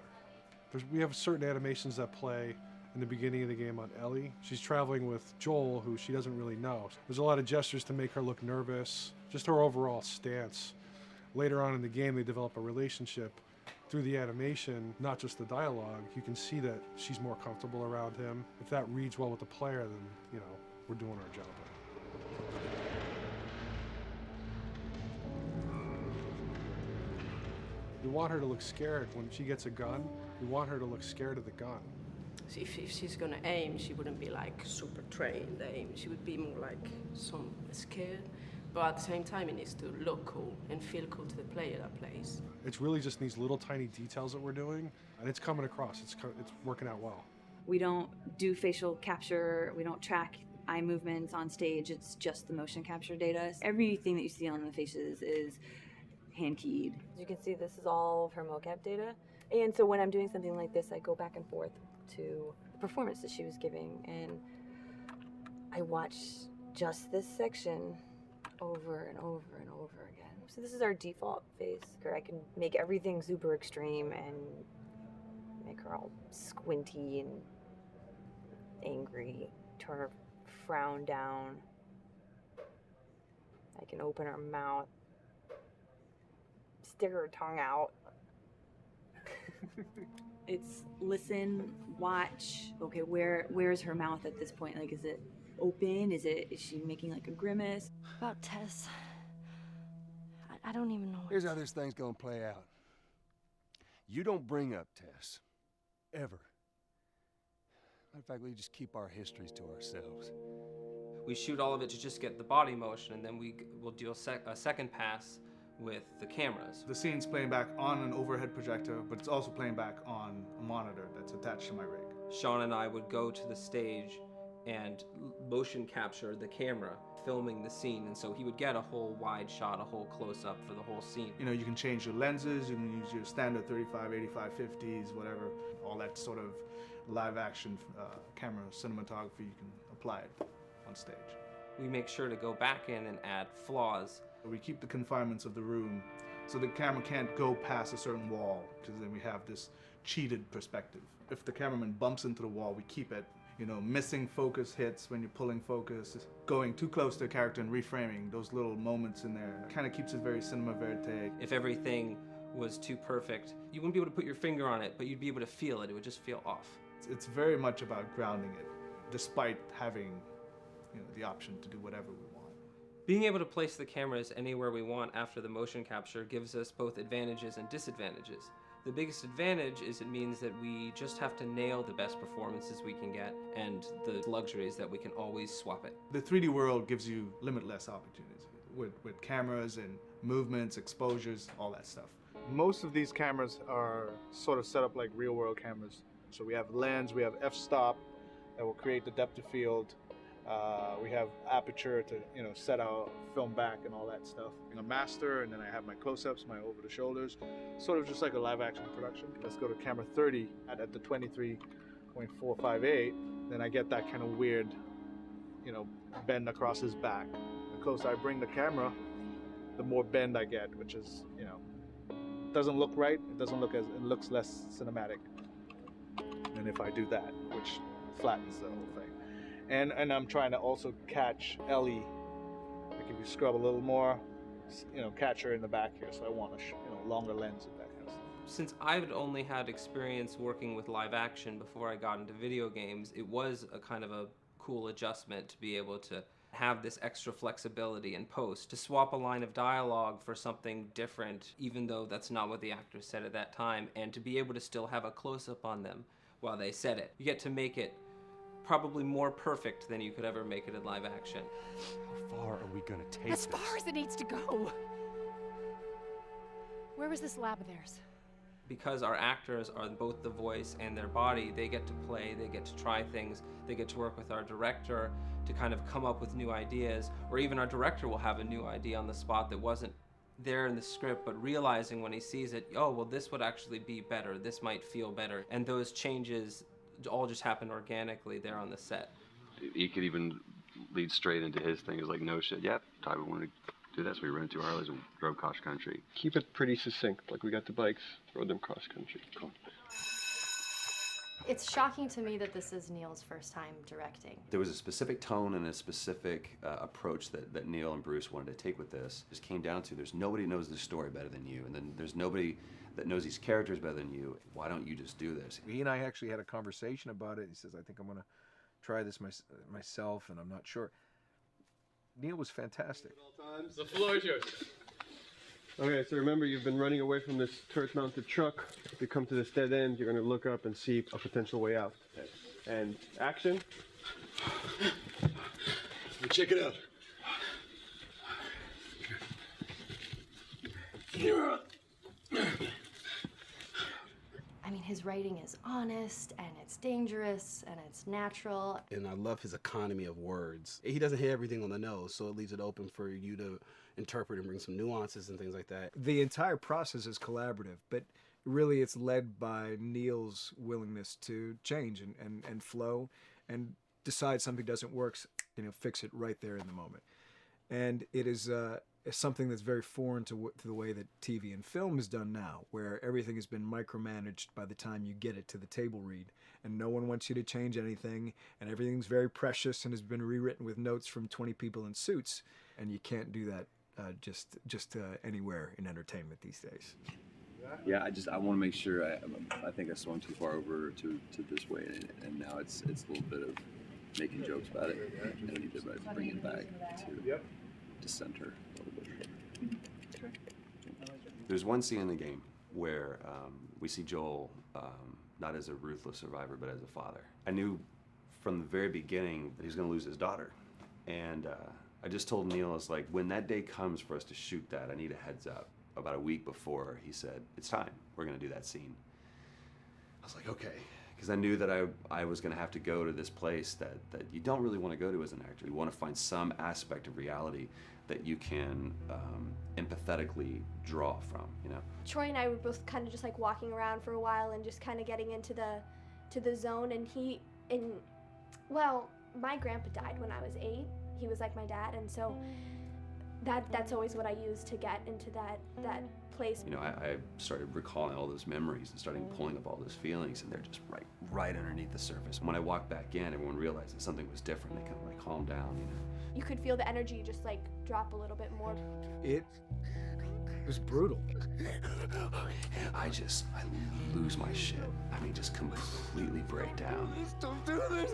We have certain animations that play in the beginning of the game on Ellie. She's traveling with Joel, who she doesn't really know. There's a lot of gestures to make her look nervous, just her overall stance. Later on in the game, they develop a relationship through the animation, not just the dialogue. You can see that she's more comfortable around him. If that reads well with the player, then, we're doing our job. We want her to look scared when she gets a gun. We want her to look scared of the gun. So if she's gonna aim, she wouldn't be like super trained aim. She would be more like some scared. But at the same time, it needs to look cool and feel cool to the player that plays. It's really just these little tiny details that we're doing, and it's coming across. It's working out well. We don't do facial capture, we don't track eye movements on stage, it's just the motion capture data. Everything that you see on the faces is hand keyed. As you can see, this is all of her mocap data. And so when I'm doing something like this, I go back and forth to the performance that she was giving, and I watch just this section over and over and over again. So this is our default face. I can make everything super extreme and make her all squinty and angry, turn her frown down. I can open her mouth, stick her tongue out. It's listen, watch. Okay, where's her mouth at this point? Like, is it open? Is she making like a grimace? About Tess, I don't even know. Here's how this thing's gonna play out. You don't bring up Tess. Ever. Matter of fact, we just keep our histories to ourselves. We shoot all of it to just get the body motion, and then we'll do a second pass with the cameras. The scene's playing back on an overhead projector, but it's also playing back on a monitor that's attached to my rig. Sean and I would go to the stage and motion capture the camera filming the scene, and so he would get a whole wide shot, a whole close-up for the whole scene. You can change your lenses, you can use your standard 35, 85, 50s, whatever, all that sort of live action camera cinematography, you can apply it on stage. We make sure to go back in and add flaws. We keep the confinements of the room so the camera can't go past a certain wall, because then we have this cheated perspective. If the cameraman bumps into the wall, we keep it. Missing focus hits when you're pulling focus, going too close to a character and reframing, those little moments in there kind of keeps it very cinema verite. If everything was too perfect, you wouldn't be able to put your finger on it, but you'd be able to feel it. It would just feel off. It's very much about grounding it, despite having the option to do whatever we want. Being able to place the cameras anywhere we want after the motion capture gives us both advantages and disadvantages. The biggest advantage is it means that we just have to nail the best performances we can get, and the luxury is that we can always swap it. The 3D world gives you limitless opportunities with cameras and movements, exposures, all that stuff. Most of these cameras are sort of set up like real world cameras. So we have lens, we have f-stop that will create the depth of field. We have aperture to set our film back and all that stuff. A master, and then I have my close-ups, my over the shoulders, sort of just like a live action production. Let's go to camera 30 at the 23.458. Then I get that kind of weird, bend across his back. The closer I bring the camera, the more bend I get, which is, doesn't look right. It looks less cinematic than if I do that, which flattens the whole thing. And I'm trying to also catch Ellie. Like if you scrub a little more, catch her in the back here. So I want a longer lens of that kind of stuff. Since I've only had experience working with live action before I got into video games, it was a kind of a cool adjustment to be able to have this extra flexibility in post, to swap a line of dialogue for something different, even though that's not what the actors said at that time, and to be able to still have a close-up on them while they said it. You get to make it probably more perfect than you could ever make it in live action. How far are we gonna take As far as it needs to go. Where was this lab of theirs? Because our actors are both the voice and their body, they get to play, they get to try things, they get to work with our director to kind of come up with new ideas, or even our director will have a new idea on the spot that wasn't there in the script, but realizing when he sees it, oh, well, this would actually be better, this might feel better. And those changes all just happen organically there on the set. He could even lead straight into his thing. It's like, no shit, yep, Tyler wanted to do that, so we rented 2 Harleys and drove cross country. Keep it pretty succinct, like we got the bikes, rode them cross country. Cool. It's shocking to me that this is Neil's first time directing. There was a specific tone and a specific approach that Neil and Bruce wanted to take with this. It just came down to there's nobody knows this story better than you, and then there's nobody that knows these characters better than you. Why don't you just do this? He and I actually had a conversation about it. He says, I think I'm going to try this myself, and I'm not sure. Neil was fantastic. The floor is yours. Okay, so remember, you've been running away from this turret-mounted truck. If you come to this dead end, you're going to look up and see a potential way out. And action. Check it out. I mean, his writing is honest, and it's dangerous, and it's natural. And I love his economy of words. He doesn't hit everything on the nose, so it leaves it open for you to interpret and bring some nuances and things like that. The entire process is collaborative, but really it's led by Neil's willingness to change and flow and decide something doesn't work, fix it right there in the moment. And it is something that's very foreign to the way that TV and film is done now, where everything has been micromanaged by the time you get it to the table read, and no one wants you to change anything, and everything's very precious and has been rewritten with notes from 20 people in suits, and you can't do that just anywhere in entertainment these days. Yeah, I want to make sure. I think I swung too far over to this way, and now it's a little bit of making jokes about it, and I need to bring it back to center a little bit. There's one scene in the game where we see Joel not as a ruthless survivor, but as a father. I knew from the very beginning that he was going to lose his daughter, and I just told Neil, it's like, when that day comes for us to shoot that, I need a heads up. About a week before, he said, it's time, we're going to do that scene. I was like, okay, because I knew that I was going to have to go to this place that you don't really want to go to as an actor. You want to find some aspect of reality that you can empathetically draw from, Troy and I were both kind of just like walking around for a while and just kind of getting into the zone, and well, my grandpa died when I was 8. He was like my dad, and so that's always what I use to get into that place. I started recalling all those memories and starting pulling up all those feelings, and they're just right underneath the surface. When I walked back in, everyone realized that something was different. They kind of calmed down, You could feel the energy just like drop a little bit more. It was brutal. I lose my shit. I mean, just completely break down. Don't do this,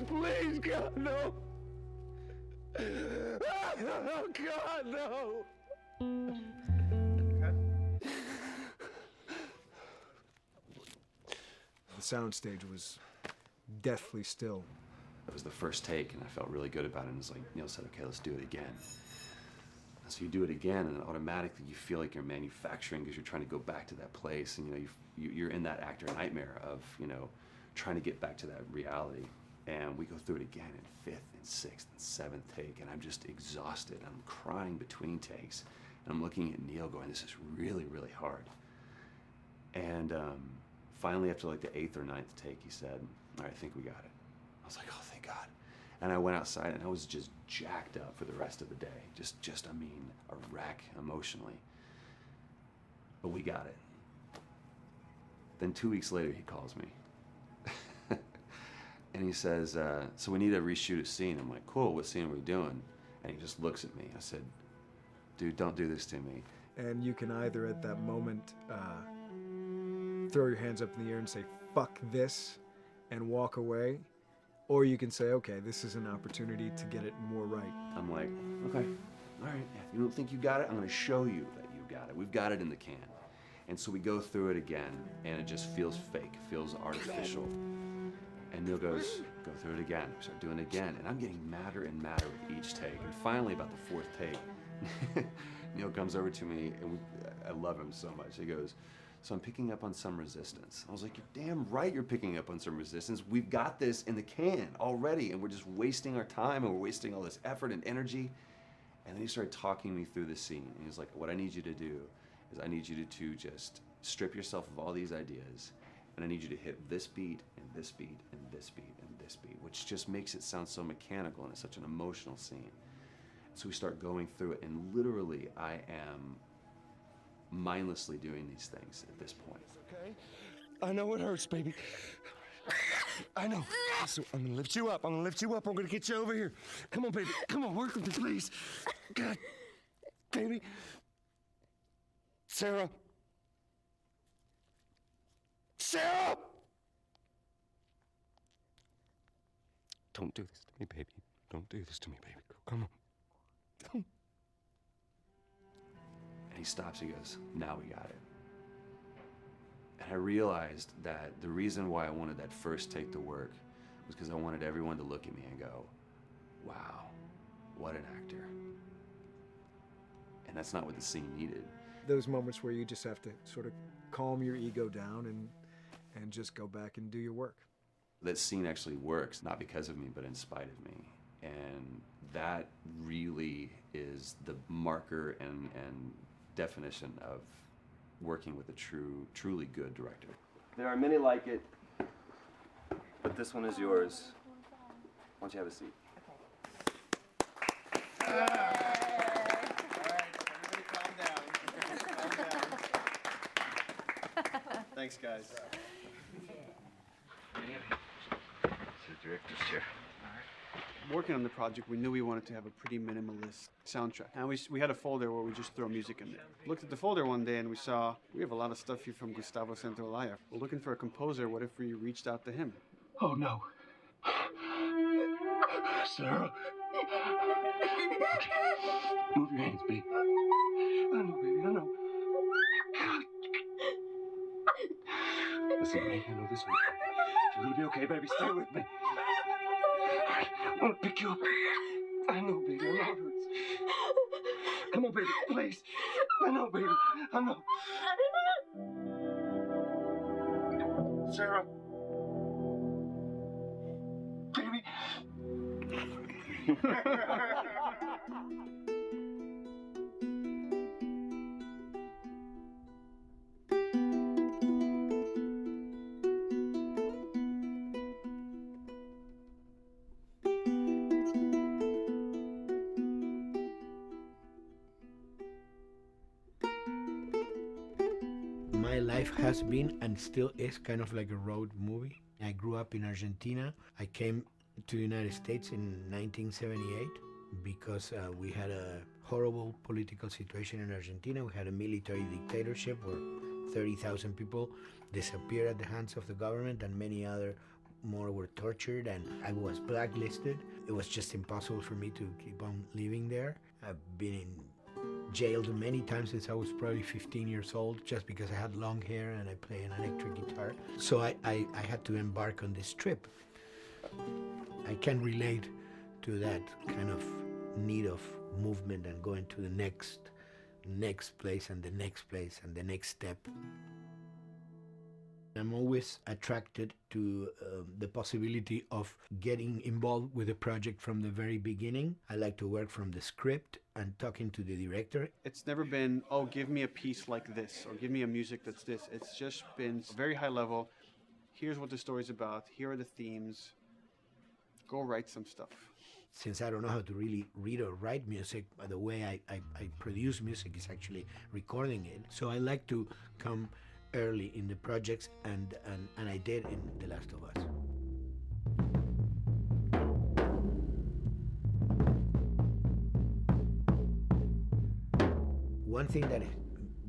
please, God, no. Oh, God, no. The soundstage was deathly still. It was the first take, and I felt really good about it. And it's like Neil said, okay, let's do it again. And so you do it again, and automatically you feel like you're manufacturing because you're trying to go back to that place, and you're in that actor nightmare of trying to get back to that reality. And we go through it again in 5th and 6th and 7th take, and I'm just exhausted. I'm crying between takes, and I'm looking at Neil going, this is really, really hard. And finally, after like the 8th or 9th take, he said, all right, I think we got it. I was like, oh, thank God. And I went outside, and I was just jacked up for the rest of the day. Just a wreck emotionally. But we got it. Then 2 weeks later, he calls me. And he says, so we need to reshoot a scene. I'm like, cool, what scene are we doing? And he just looks at me. I said, dude, don't do this to me. And you can either at that moment throw your hands up in the air and say, fuck this, and walk away, or you can say, okay, this is an opportunity to get it more right. I'm like, okay, all right, yeah, you don't think you got it? I'm gonna show you that you got it. We've got it in the can. And so we go through it again, and it just feels fake, feels artificial. And Neil goes, go through it again. We start doing it again, and I'm getting madder and madder with each take. And finally, about the fourth take, Neil comes over to me, and I love him so much. He goes, so I'm picking up on some resistance. I was like, you're damn right you're picking up on some resistance. We've got this in the can already, and we're just wasting our time, and we're wasting all this effort and energy. And then he started talking me through the scene. And he's like, what I need you to do is I need you to just strip yourself of all these ideas, and I need you to hit this beat, and this beat, and this beat, and this beat, which just makes it sound so mechanical, and it's such an emotional scene. So we start going through it, and literally I am mindlessly doing these things at this point. Okay? I know it hurts, baby. I know. So I'm gonna lift you up. I'm gonna lift you up. I'm gonna get you over here. Come on, baby. Come on, work with me, please. God, baby. Sarah. Sarah! Don't do this to me, baby. Don't do this to me, baby. Come on. And he stops, he goes, now we got it. And I realized that the reason why I wanted that first take to work was because I wanted everyone to look at me and go, wow, what an actor. And that's not what the scene needed. Those moments where you just have to sort of calm your ego down and just go back and do your work. That scene actually works, not because of me, but in spite of me. And that really is the marker and definition of working with a truly good director. There are many like it, but this one is yours. Why don't you have a seat? Thanks, guys. The director's chair. Working on the project, we knew we wanted to have a pretty minimalist soundtrack. And we had a folder where we just throw music in there. Looked at the folder one day and we saw, we have a lot of stuff here from Gustavo Santaolalla. We're looking for a composer. What if we reached out to him? Oh, no. Sarah. Move your hands, baby. I know, baby, I know. Listen to me, I know this will be. You're gonna be okay, baby. Stay with me. I want to pick you up. I know, baby. I know it hurts. Come on, baby. Please. I know, baby. I know. Sarah. Baby. My life has been and still is kind of like a road movie. I grew up in Argentina. I came to the United States in 1978 because we had a horrible political situation in Argentina. We had a military dictatorship where 30,000 people disappeared at the hands of the government and many other more were tortured, and I was blacklisted. It was just impossible for me to keep on living there. I've been in jailed many times since I was probably 15 years old just because I had long hair and I play an electric guitar. So I had to embark on this trip. I can relate to that kind of need of movement and going to the next place and the next place and the next step. I'm always attracted to the possibility of getting involved with a project from the very beginning. I like to work from the script and talking to the director. It's never been, oh, give me a piece like this, or give me a music that's this. It's just been very high level. Here's what the story's about. Here are the themes. Go write some stuff. Since I don't know how to really read or write music, the way I produce music is actually recording it. So I like to come early in the projects, and I did in The Last of Us. One thing that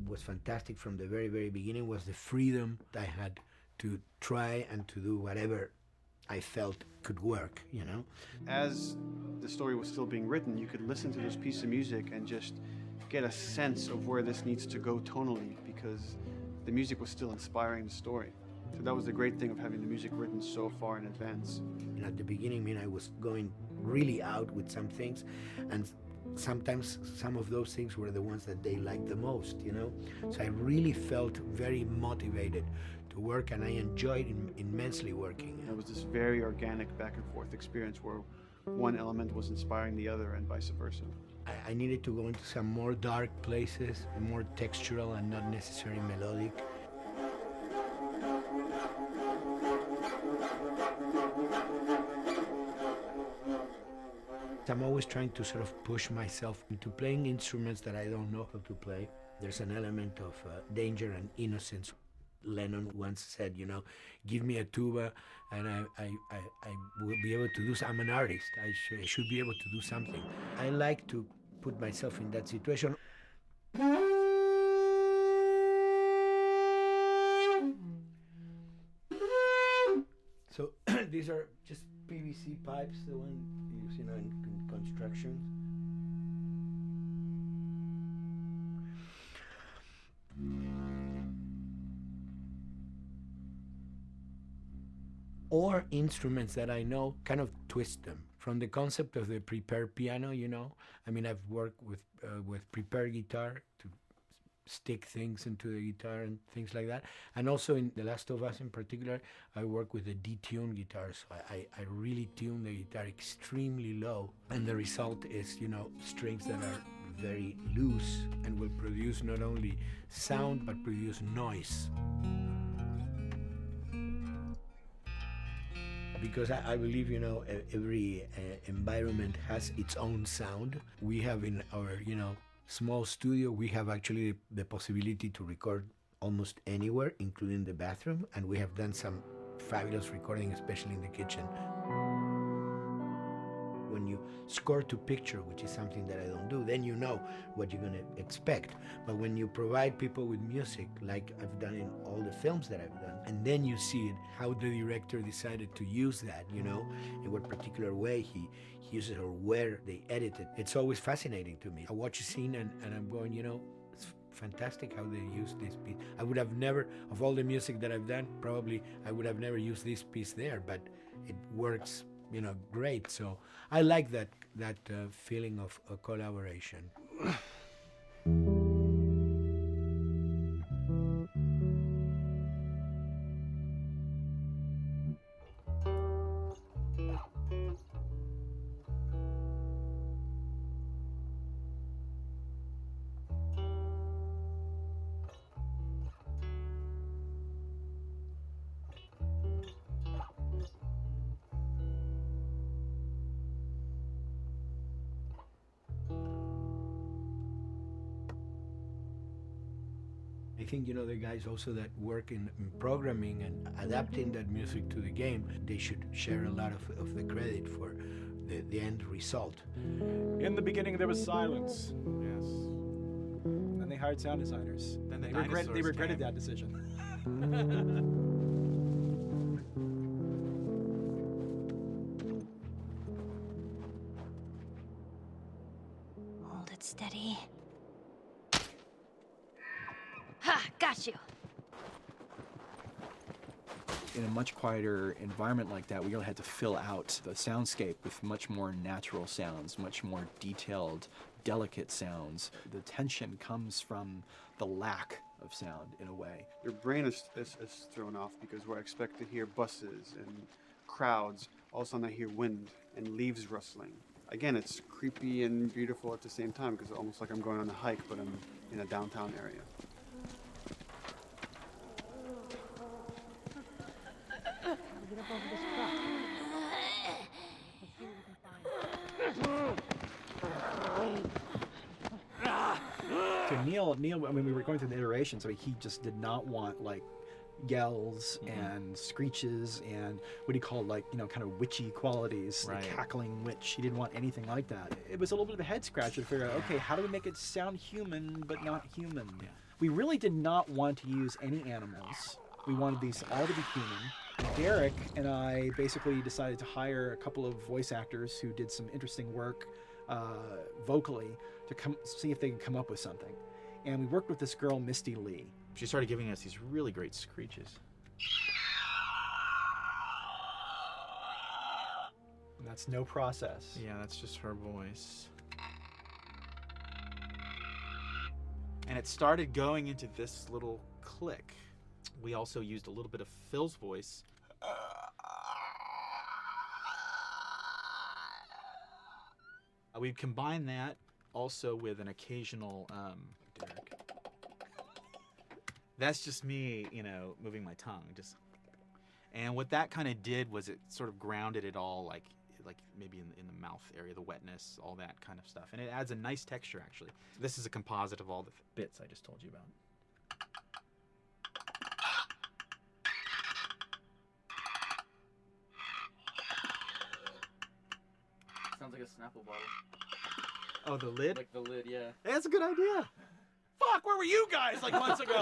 was fantastic from the very, very beginning was the freedom I had to try and to do whatever I felt could work, you know? As the story was still being written, you could listen to this piece of music and just get a sense of where this needs to go tonally, because the music was still inspiring the story. So that was the great thing of having the music written so far in advance. And at the beginning, I mean, I was going really out with some things, and sometimes some of those things were the ones that they liked the most, you know? So I really felt very motivated to work, and I enjoyed immensely working. It was this very organic back and forth experience where one element was inspiring the other and vice versa. I needed to go into some more dark places, more textural and not necessarily melodic. I'm always trying to sort of push myself into playing instruments that I don't know how to play. There's an element of danger and innocence. Lennon once said, you know, give me a tuba and I will be able to do I'm an artist. I should be able to do something. I like to put myself in that situation. So these are just PVC pipes, the one you use, you know, in construction. Or instruments that I know, kind of twist them. From the concept of the prepared piano, you know, I mean, I've worked with prepared guitar to stick things into the guitar and things like that. And also in The Last of Us in particular, I work with a detuned guitar. So I really tune the guitar extremely low. And the result is, you know, strings that are very loose and will produce not only sound, but produce noise. Because I believe, you know, every environment has its own sound. We have in our, you know, small studio, we have actually the possibility to record almost anywhere, including the bathroom, and we have done some fabulous recording, especially in the kitchen. When you score to picture, which is something that I don't do, then you know what you're gonna expect. But when you provide people with music, like I've done in all the films that I've done, and then you see it, how the director decided to use that, you know, in what particular way he uses it or where they edit it. It's always fascinating to me. I watch a scene and I'm going, you know, it's fantastic how they use this piece. I would have never, of all the music that I've done, probably I would have never used this piece there, but it works, you know, great. So I like that feeling of collaboration. I think, you know, the guys also that work in programming and adapting that music to the game, they should share a lot of the credit for the end result. In the beginning, there was silence. Yes. Then they hired sound designers. Then they regretted that decision. Hold it steady. Ha! Got you! In a much quieter environment like that, we really had to fill out the soundscape with much more natural sounds, much more detailed, delicate sounds. The tension comes from the lack of sound, in a way. Your brain is thrown off because where I expect to hear buses and crowds, all of a sudden I hear wind and leaves rustling. Again, it's creepy and beautiful at the same time because it's almost like I'm going on a hike, but I'm in a downtown area. Get up over this truck. To Neil, I mean, we were going through the iterations. I mean, he just did not want like yells and screeches and what he called like, kind of witchy qualities, Right. the cackling witch. He didn't want anything like that. It was a little bit of a head scratcher to figure out, okay, how do we make it sound human but not human? Yeah. We really did not want to use any animals. We wanted these all to be human. Derek and I basically decided to hire a couple of voice actors who did some interesting work vocally to see if they could come up with something. And we worked with this girl, Misty Lee. She started giving us these really great screeches. And that's no process. Yeah, that's just her voice. And it started going into this little click. We also used a little bit of Phil's voice. We'd combine that also with an occasional Derek. That's just me, moving my tongue. And what that kind of did was it sort of grounded it all, like maybe in the mouth area, the wetness, all that kind of stuff. And it adds a nice texture, actually. This is a composite of all the bits I just told you about. Sounds like a Snapple bottle. Oh, the lid? Like the lid, yeah. That's a good idea. Fuck, where were you guys like months ago?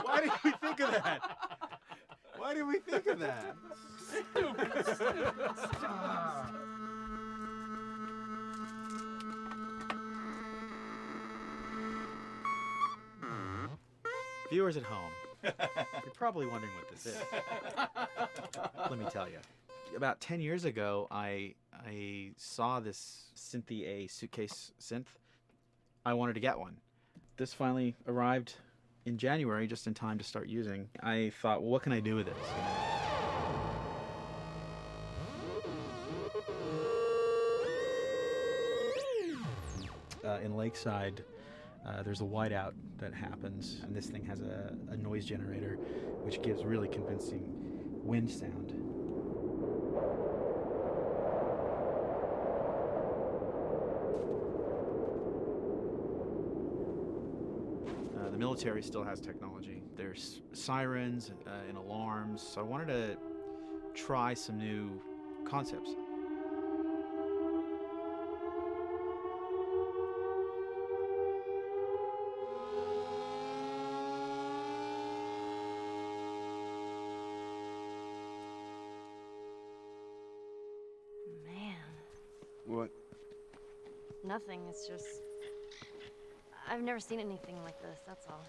Why didn't we think of that? Why did we think of that? Viewers at home, you're probably wondering what this is. Let me tell you. About 10 years ago, I saw this Synthy A suitcase synth. I wanted to get one. This finally arrived in January, just in time to start using. I thought, well, what can I do with this? In Lakeside, there's a whiteout that happens, and this thing has a noise generator, which gives really convincing wind sound. The military still has technology. There's sirens and alarms, so I wanted to try some new concepts. Man, What? nothing. It's just. I've never seen anything like this, that's all.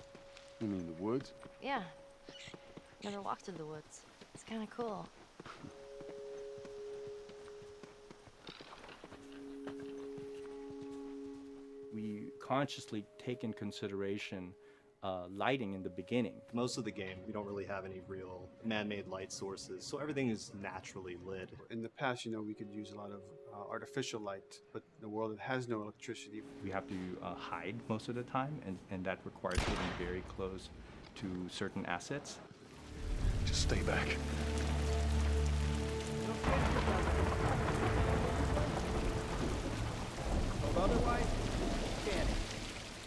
You mean the woods? Yeah. Never walked through the woods. It's kind of cool. We consciously take in consideration lighting in the beginning. Most of the game, we don't really have any real man-made light sources, so everything is naturally lit. In the past, we could use a lot of artificial light, but in a world that has no electricity. We have to hide most of the time, and that requires getting very close to certain assets. Just stay back. Otherwise, can't.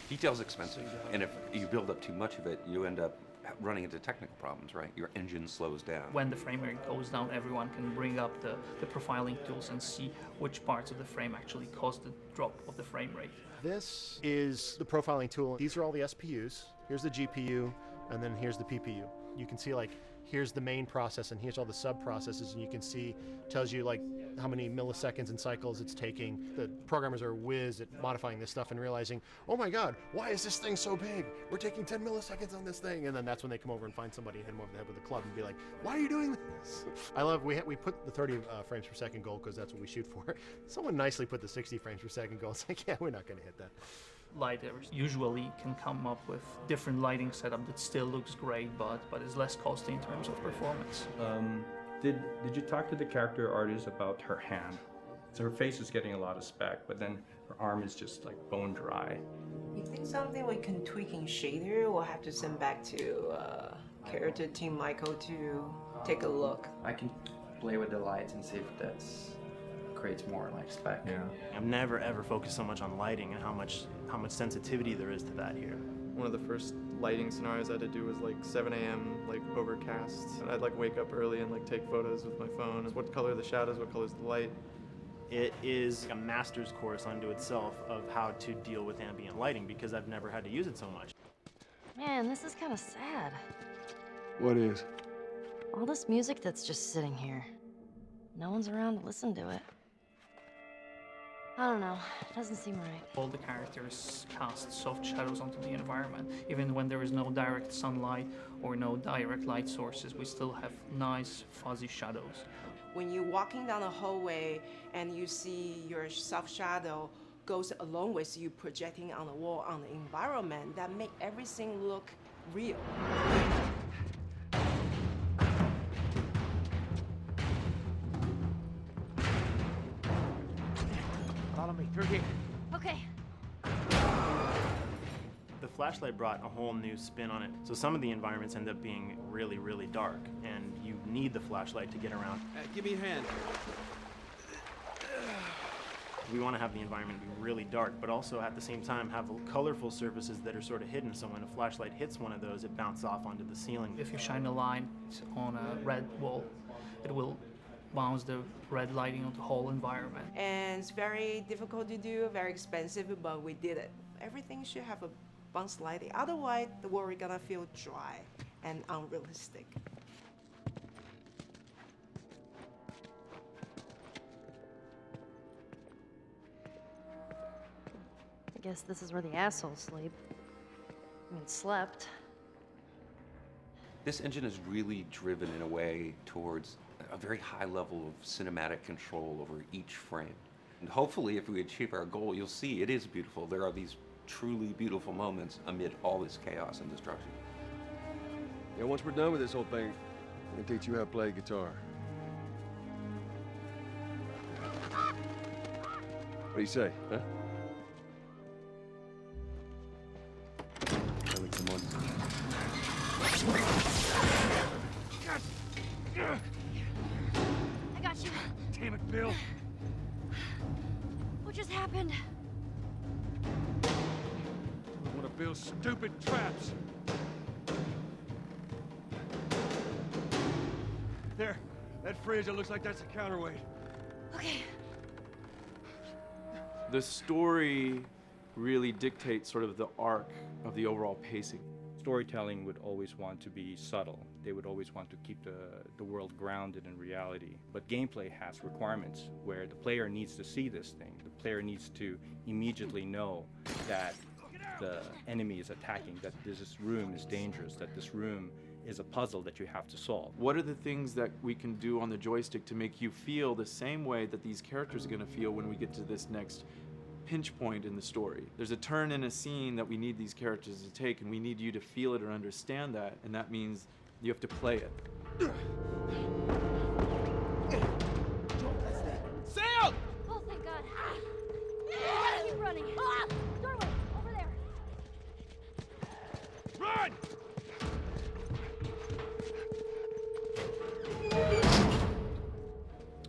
Detail's expensive, and if you build up too much of it, you end up running into technical problems, right? Your engine slows down. When the frame rate goes down, everyone can bring up the profiling tools and see which parts of the frame actually cause the drop of the frame rate. This is the profiling tool. These are all the SPUs. Here's the GPU, and then here's the PPU. You can see here's the main process and here's all the sub-processes, and you can see, tells you how many milliseconds and cycles it's taking. The programmers are whiz at modifying this stuff and realizing, oh my God, why is this thing so big? We're taking 10 milliseconds on this thing. And then that's when they come over and find somebody and hit them over the head with a club and be like, why are you doing this? I love, we put the 30 frames per second goal because that's what we shoot for. Someone nicely put the 60 frames per second goal. It's like, yeah, we're not gonna hit that. Lighters usually can come up with different lighting setup that still looks great, but is less costly in terms of performance. Did you talk to the character artist about her hand? So her face is getting a lot of spec, but then her arm is just like bone dry. You think something we can tweak in shader? We'll have to send back to character team Michael to take a look. I can play with the lights and see if that's creates more like spec. Yeah. I've never ever focused so much on lighting and how much sensitivity there is to that here. One of the first lighting scenarios I had to do was like 7 a.m. like overcast. And I'd like wake up early and like take photos with my phone. What color are the shadows? What color is the light? It is a master's course unto itself of how to deal with ambient lighting because I've never had to use it so much. Man, this is kind of sad. What is? All this music that's just sitting here. No one's around to listen to it. I don't know. It doesn't seem right. All the characters cast soft shadows onto the environment. Even when there is no direct sunlight or no direct light sources, we still have nice fuzzy shadows. When you're walking down the hallway and you see your soft shadow goes along with you projecting on the wall on the environment, that make everything look real. Follow me through here. Okay. The flashlight brought a whole new spin on it. So some of the environments end up being really, really dark, and you need the flashlight to get around. Give me a hand. We want to have the environment be really dark, but also at the same time have colorful surfaces that are sort of hidden, so when a flashlight hits one of those, it bounces off onto the ceiling. If you shine a light on a red wall, it will bounce the red lighting on the whole environment. And it's very difficult to do, very expensive, but we did it. Everything should have a bounce lighting. Otherwise, the world is gonna feel dry and unrealistic. I guess this is where the assholes sleep. I mean, slept. This engine is really driven in a way towards a very high level of cinematic control over each frame. And hopefully, if we achieve our goal, you'll see it is beautiful. There are these truly beautiful moments amid all this chaos and destruction. Yeah, once we're done with this whole thing, I'm gonna teach you how to play guitar. What do you say, huh? Ellie, come on. I got you. Damn it, Bill. What just happened? One of Bill's stupid traps. There, that fridge, it looks like that's a counterweight. Okay. The story really dictates sort of the arc of the overall pacing. Storytelling would always want to be subtle. They would always want to keep the world grounded in reality. But gameplay has requirements where the player needs to see this thing. The player needs to immediately know that the enemy is attacking, that this room is dangerous, that this room is a puzzle that you have to solve. What are the things that we can do on the joystick to make you feel the same way that these characters are going to feel when we get to this next pinch point in the story? There's a turn in a scene that we need these characters to take, and we need you to feel it or understand that, and that means you have to play it. Sail! Oh, thank God. Keep running. Doorway, over there. Run!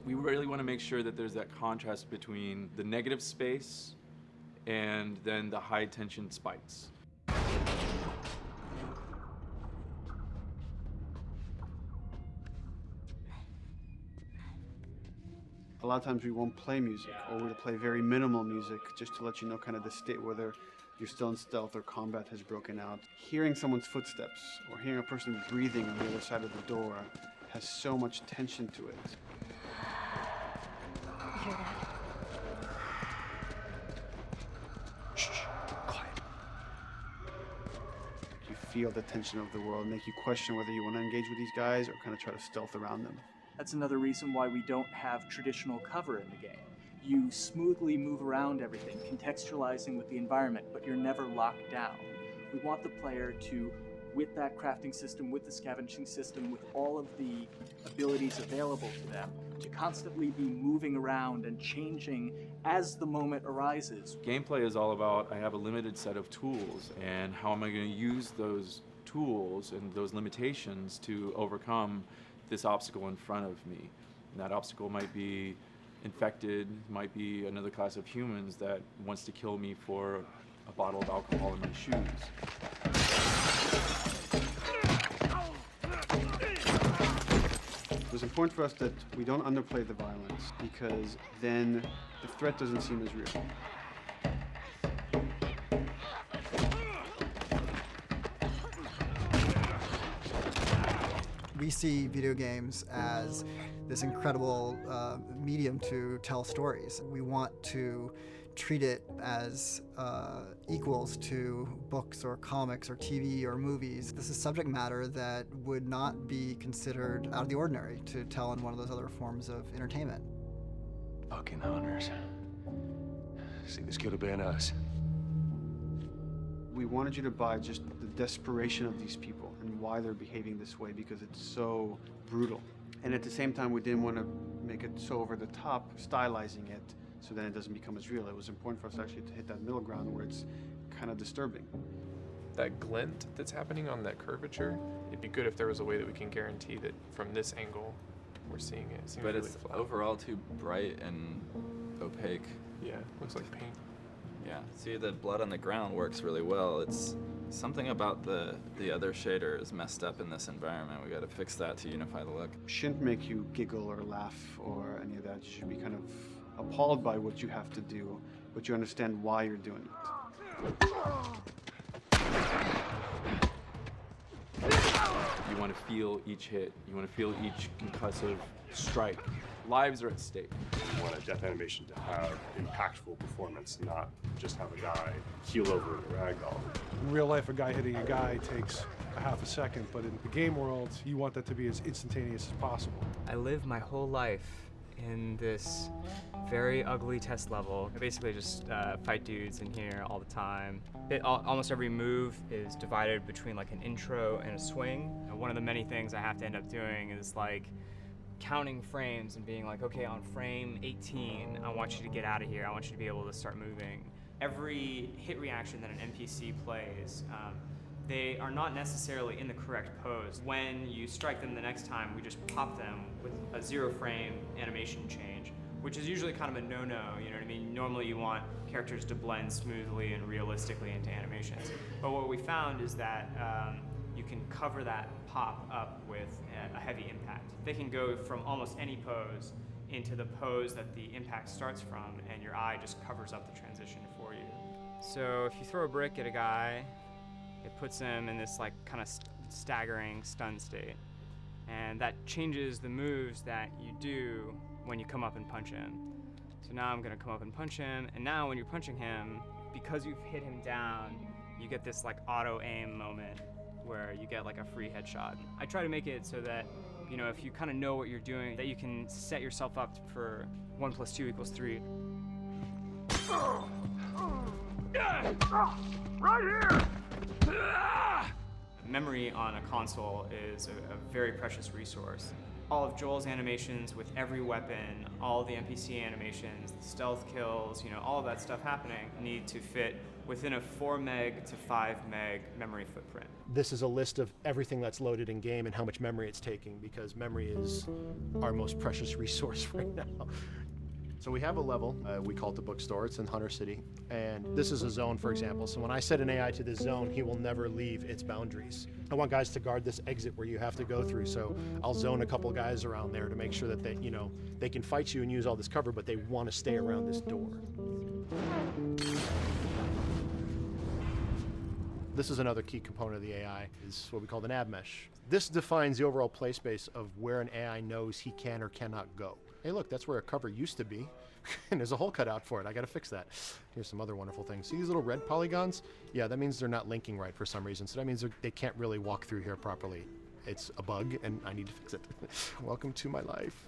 We really want to make sure that there's that contrast between the negative space and then the high tension spikes. A lot of times we won't play music, or we'll play very minimal music just to let you know kind of the state, whether you're still in stealth or combat has broken out. Hearing someone's footsteps or hearing a person breathing on the other side of the door has so much tension to it. You hear that? Shh, quiet. You feel the tension of the world, make you question whether you want to engage with these guys or kind of try to stealth around them. That's another reason why we don't have traditional cover in the game. You smoothly move around everything, contextualizing with the environment, but you're never locked down. We want the player to, with that crafting system, with the scavenging system, with all of the abilities available to them, to constantly be moving around and changing as the moment arises. Gameplay is all about, I have a limited set of tools, and how am I going to use those tools and those limitations to overcome this obstacle in front of me. And that obstacle might be infected, might be another class of humans that wants to kill me for a bottle of alcohol in my shoes. It was important for us that we don't underplay the violence, because then the threat doesn't seem as real. We see video games as this incredible medium to tell stories. We want to treat it as equals to books or comics or TV or movies. This is subject matter that would not be considered out of the ordinary to tell in one of those other forms of entertainment. Fucking hunters. See, this could have been us. We wanted you to buy just the desperation of these people and why they're behaving this way, because it's so brutal. And at the same time, we didn't want to make it so over the top, stylizing it, so then it doesn't become as real. It was important for us actually to hit that middle ground where it's kind of disturbing. That glint that's happening on that curvature, it'd be good if there was a way that we can guarantee that from this angle, we're seeing it. It seems But really it's flat. overall too bright and opaque. Yeah, looks like paint. Yeah, see, the blood on the ground works really well. It's something about the other shader is messed up in this environment. We got to fix that to unify the look. Shouldn't make you giggle or laugh or any of that. You should be kind of appalled by what you have to do, but you understand why you're doing it. You want to feel each hit. You want to feel each concussive strike. Lives are at stake. You want a death animation to have impactful performance, not just have a guy keel over in a ragdoll. In real life, a guy hitting a guy takes a half a second, but in the game world, you want that to be as instantaneous as possible. I lived my whole life in this very ugly test level. I basically just fight dudes in here all the time. Almost every move is divided between like an intro and a swing. And one of the many things I have to end up doing is like counting frames and being like, okay, on frame 18, I want you to get out of here. I want you to be able to start moving. Every hit reaction that an NPC plays, they are not necessarily in the correct pose. When you strike them the next time, we just pop them with a 0 frame animation change, which is usually kind of a no-no, you know what I mean? Normally you want characters to blend smoothly and realistically into animations. But what we found is that you can cover that pop up with a heavy impact. They can go from almost any pose into the pose that the impact starts from, and your eye just covers up the transition for you. So if you throw a brick at a guy, it puts him in this like kind of staggering stun state. And that changes the moves that you do when you come up and punch him. So now I'm gonna come up and punch him, and now when you're punching him, because you've hit him down, you get this like auto aim moment where you get like a free headshot. I try to make it so that, you know, if you kind of know what you're doing, that you can set yourself up for 1 + 2 = 3. Right here! Memory on a console is a very precious resource. All of Joel's animations with every weapon, all the NPC animations, the stealth kills, you know, all of that stuff happening need to fit within a 4 meg to 5 meg memory footprint. This is a list of everything that's loaded in game and how much memory it's taking, because memory is our most precious resource right now. So we have a level, we call it the Bookstore, it's in Hunter City, and this is a zone, for example. So when I set an AI to this zone, he will never leave its boundaries. I want guys to guard this exit where you have to go through, so I'll zone a couple guys around there to make sure that they, you know, they can fight you and use all this cover, but they want to stay around this door. This is another key component of the AI, is what we call the nav mesh. This defines the overall play space of where an AI knows he can or cannot go. Hey look, that's where a cover used to be, and there's a hole cut out for it. I gotta fix that. Here's some other wonderful things. See these little red polygons? Yeah, that means they're not linking right for some reason, so that means they can't really walk through here properly. It's a bug, and I need to fix it. Welcome to my life.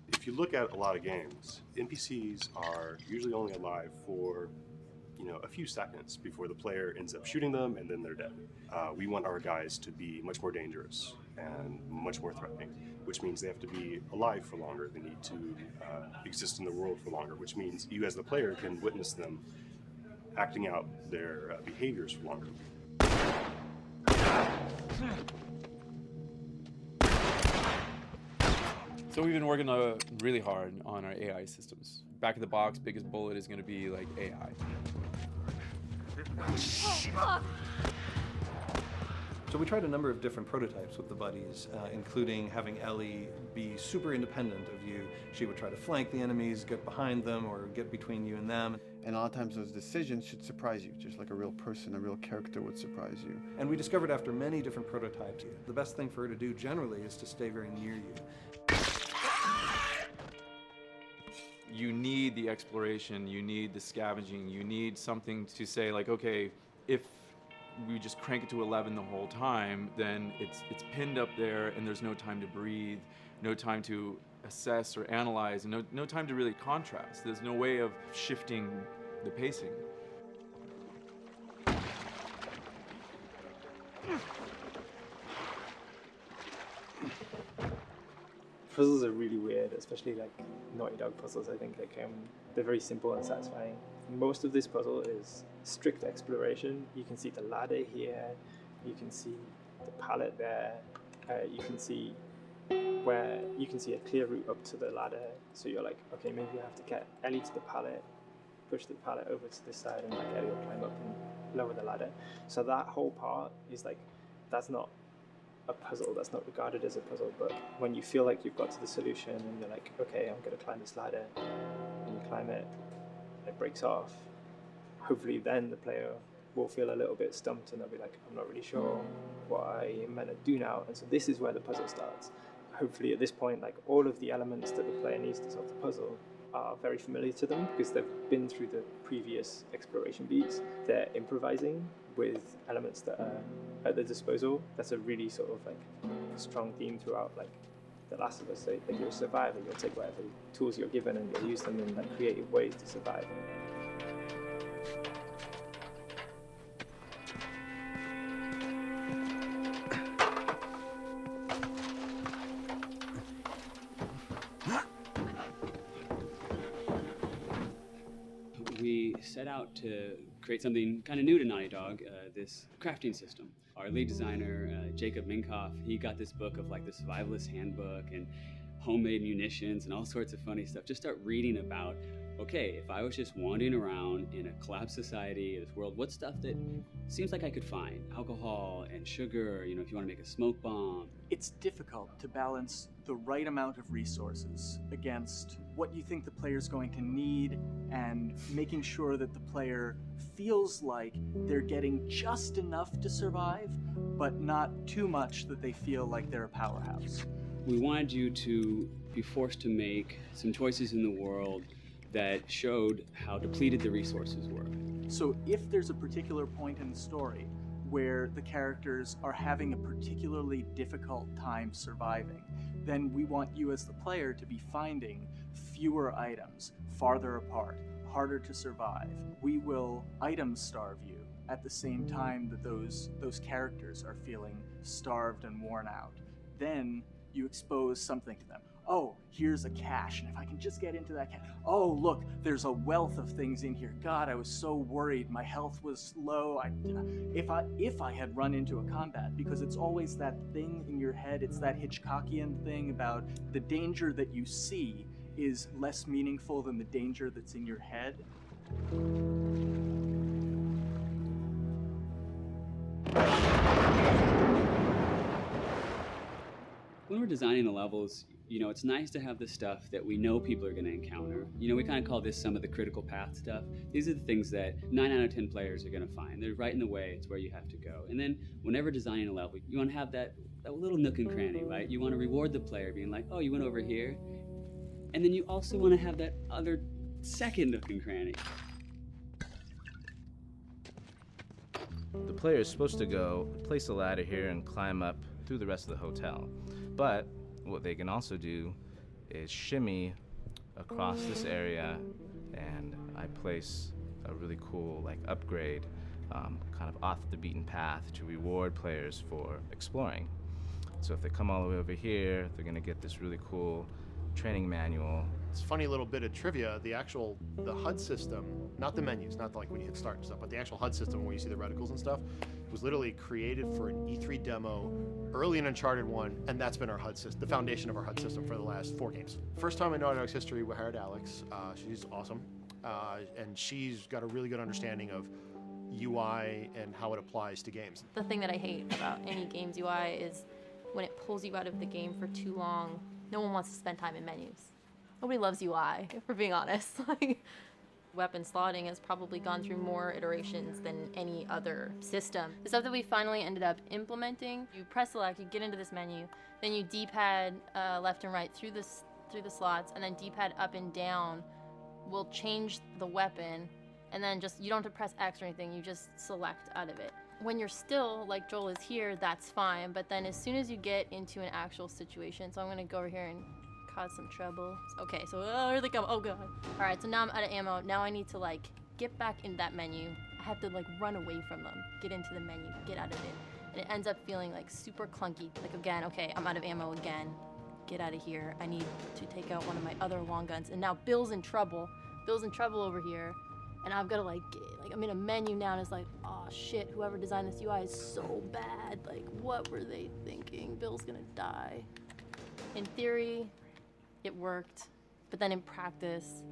If you look at a lot of games, NPCs are usually only alive for a few seconds before the player ends up shooting them and then they're dead. We want our guys to be much more dangerous and much more threatening, which means they have to be alive for longer. They need to exist in the world for longer, which means you as the player can witness them acting out their behaviors for longer. So we've been working really hard on our AI systems. Back of the box, biggest bullet is going to be like AI. So we tried a number of different prototypes with the buddies, including having Ellie be super independent of you. She would try to flank the enemies, get behind them, or get between you and them. And a lot of times those decisions should surprise you, just like a real person, a real character would surprise you. And we discovered after many different prototypes, the best thing for her to do generally is to stay very near you. You need the exploration, you need the scavenging, you need something to say like, okay, if we just crank it to 11 the whole time, then it's pinned up there and there's no time to breathe, no time to assess or analyze, and no time to really contrast. There's no way of shifting the pacing. Puzzles are really weird, especially like Naughty Dog puzzles. I think they're very simple and satisfying. Most of this puzzle is strict exploration. You can see the ladder here, you can see the pallet there, you can see a clear route up to the ladder. So you're like, okay, maybe you have to get Ellie to the pallet, push the pallet over to this side, and like Ellie will climb up and lower the ladder. So that whole part is like, that's not a puzzle, that's not regarded as a puzzle, but when you feel like you've got to the solution and you're like, okay, I'm going to climb this ladder, and you climb it, and it breaks off, hopefully then the player will feel a little bit stumped and they'll be like, I'm not really sure what I am meant to do now. And so this is where the puzzle starts. Hopefully at this point, like all of the elements that the player needs to solve the puzzle are very familiar to them because they've been through the previous exploration beats. They're improvising with elements that are at their disposal. That's a really sort of like strong theme throughout like The Last of Us. So like you're a survivor, you'll take whatever tools you're given and you'll use them in like creative ways to survive. We set out to create something kind of new to Naughty Dog, this crafting system. Our lead designer, Jacob Minkoff, he got this book of like the survivalist handbook and homemade munitions and all sorts of funny stuff. Just start reading about, okay, if I was just wandering around in a collapsed society, this world, what stuff that seems like I could find? Alcohol and sugar, you know, if you want to make a smoke bomb. It's difficult to balance the right amount of resources against what you think the player's going to need and making sure that the player feels like they're getting just enough to survive, but not too much that they feel like they're a powerhouse. We wanted you to be forced to make some choices in the world that showed how depleted the resources were. So if there's a particular point in the story where the characters are having a particularly difficult time surviving, then we want you as the player to be finding fewer items, farther apart, harder to survive. We will item starve you at the same time that those characters are feeling starved and worn out. Then you expose something to them. Oh, here's a cache, and if I can just get into that cache. Oh, look, there's a wealth of things in here. God, I was so worried. My health was low. If I had run into a combat, because it's always that thing in your head, it's that Hitchcockian thing about the danger that you see is less meaningful than the danger that's in your head. When we're designing the levels, you know, it's nice to have the stuff that we know people are going to encounter. You know, we kind of call this some of the critical path stuff. These are the things that 9 out of 10 players are going to find. They're right in the way. It's where you have to go. And then whenever designing a level, you want to have that little nook and cranny, right? You want to reward the player being like, oh, you went over here. And then you also want to have that other second nook and cranny. The player is supposed to go place a ladder here and climb up through the rest of the hotel. But what they can also do is shimmy across this area, and I place a really cool like upgrade, kind of off the beaten path to reward players for exploring. So if they come all the way over here, they're gonna get this really cool training manual. It's a funny little bit of trivia. The HUD system, not the menus, not like when you hit start and stuff, but the actual HUD system where you see the reticles and stuff, was literally created for an E3 demo early in Uncharted 1, and that's been our HUD system, the foundation of our HUD system for the last 4 games. First time in Naughty Dog's history, we hired Alex. She's awesome, and she's got a really good understanding of UI and how it applies to games. The thing that I hate about any game's UI is when it pulls you out of the game for too long. No one wants to spend time in menus. Nobody loves UI, if we're being honest. Like, weapon slotting has probably gone through more iterations than any other system. The stuff that we finally ended up implementing, you press select, you get into this menu, then you D-pad left and right through the slots, and then D-pad up and down will change the weapon, and then just, you don't have to press X or anything, you just select out of it. When you're still, like Joel is here, that's fine, but then as soon as you get into an actual situation, so I'm gonna go over here and cause some trouble. Okay, so here they come, oh god. All right, so now I'm out of ammo. Now I need to like get back in that menu. I have to like run away from them, get into the menu, get out of it. And it ends up feeling like super clunky. Like again, okay, I'm out of ammo again. Get out of here. I need to take out one of my other long guns. And now Bill's in trouble. Bill's in trouble over here. And I've got to like I'm in a menu now and it's like, oh shit, whoever designed this UI is so bad. Like, what were they thinking? Bill's gonna die. In theory, it worked, but then in practice,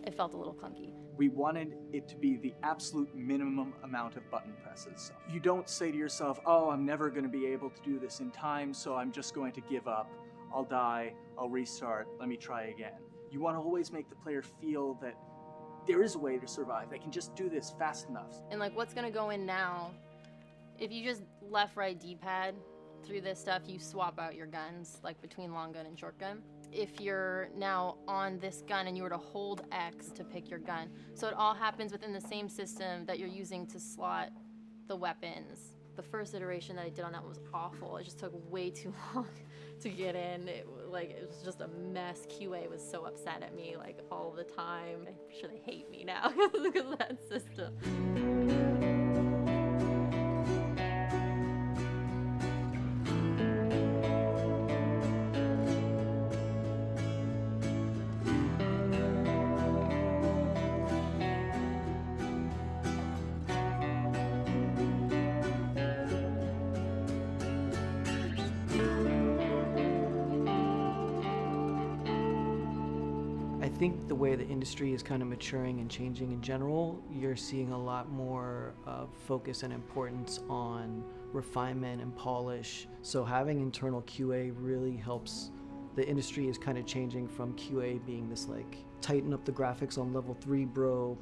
it felt a little clunky. We wanted it to be the absolute minimum amount of button presses. You don't say to yourself, oh, I'm never going to be able to do this in time, so I'm just going to give up. I'll die, I'll restart, let me try again. You want to always make the player feel that there is a way to survive. They can just do this fast enough. And like what's gonna go in now, if you just left, right, D-pad through this stuff, you swap out your guns, like between long gun and short gun. If you're now on this gun and you were to hold X to pick your gun. So it all happens within the same system that you're using to slot the weapons. The first iteration that I did on that was awful. It just took way too long to get in. It was just a mess. QA was so upset at me like all the time. I'm sure they hate me now because of that system. I think the way the industry is kind of maturing and changing in general, you're seeing a lot more focus and importance on refinement and polish. So having internal QA really helps. The industry is kind of changing from QA being this like tighten up the graphics on level 3 bro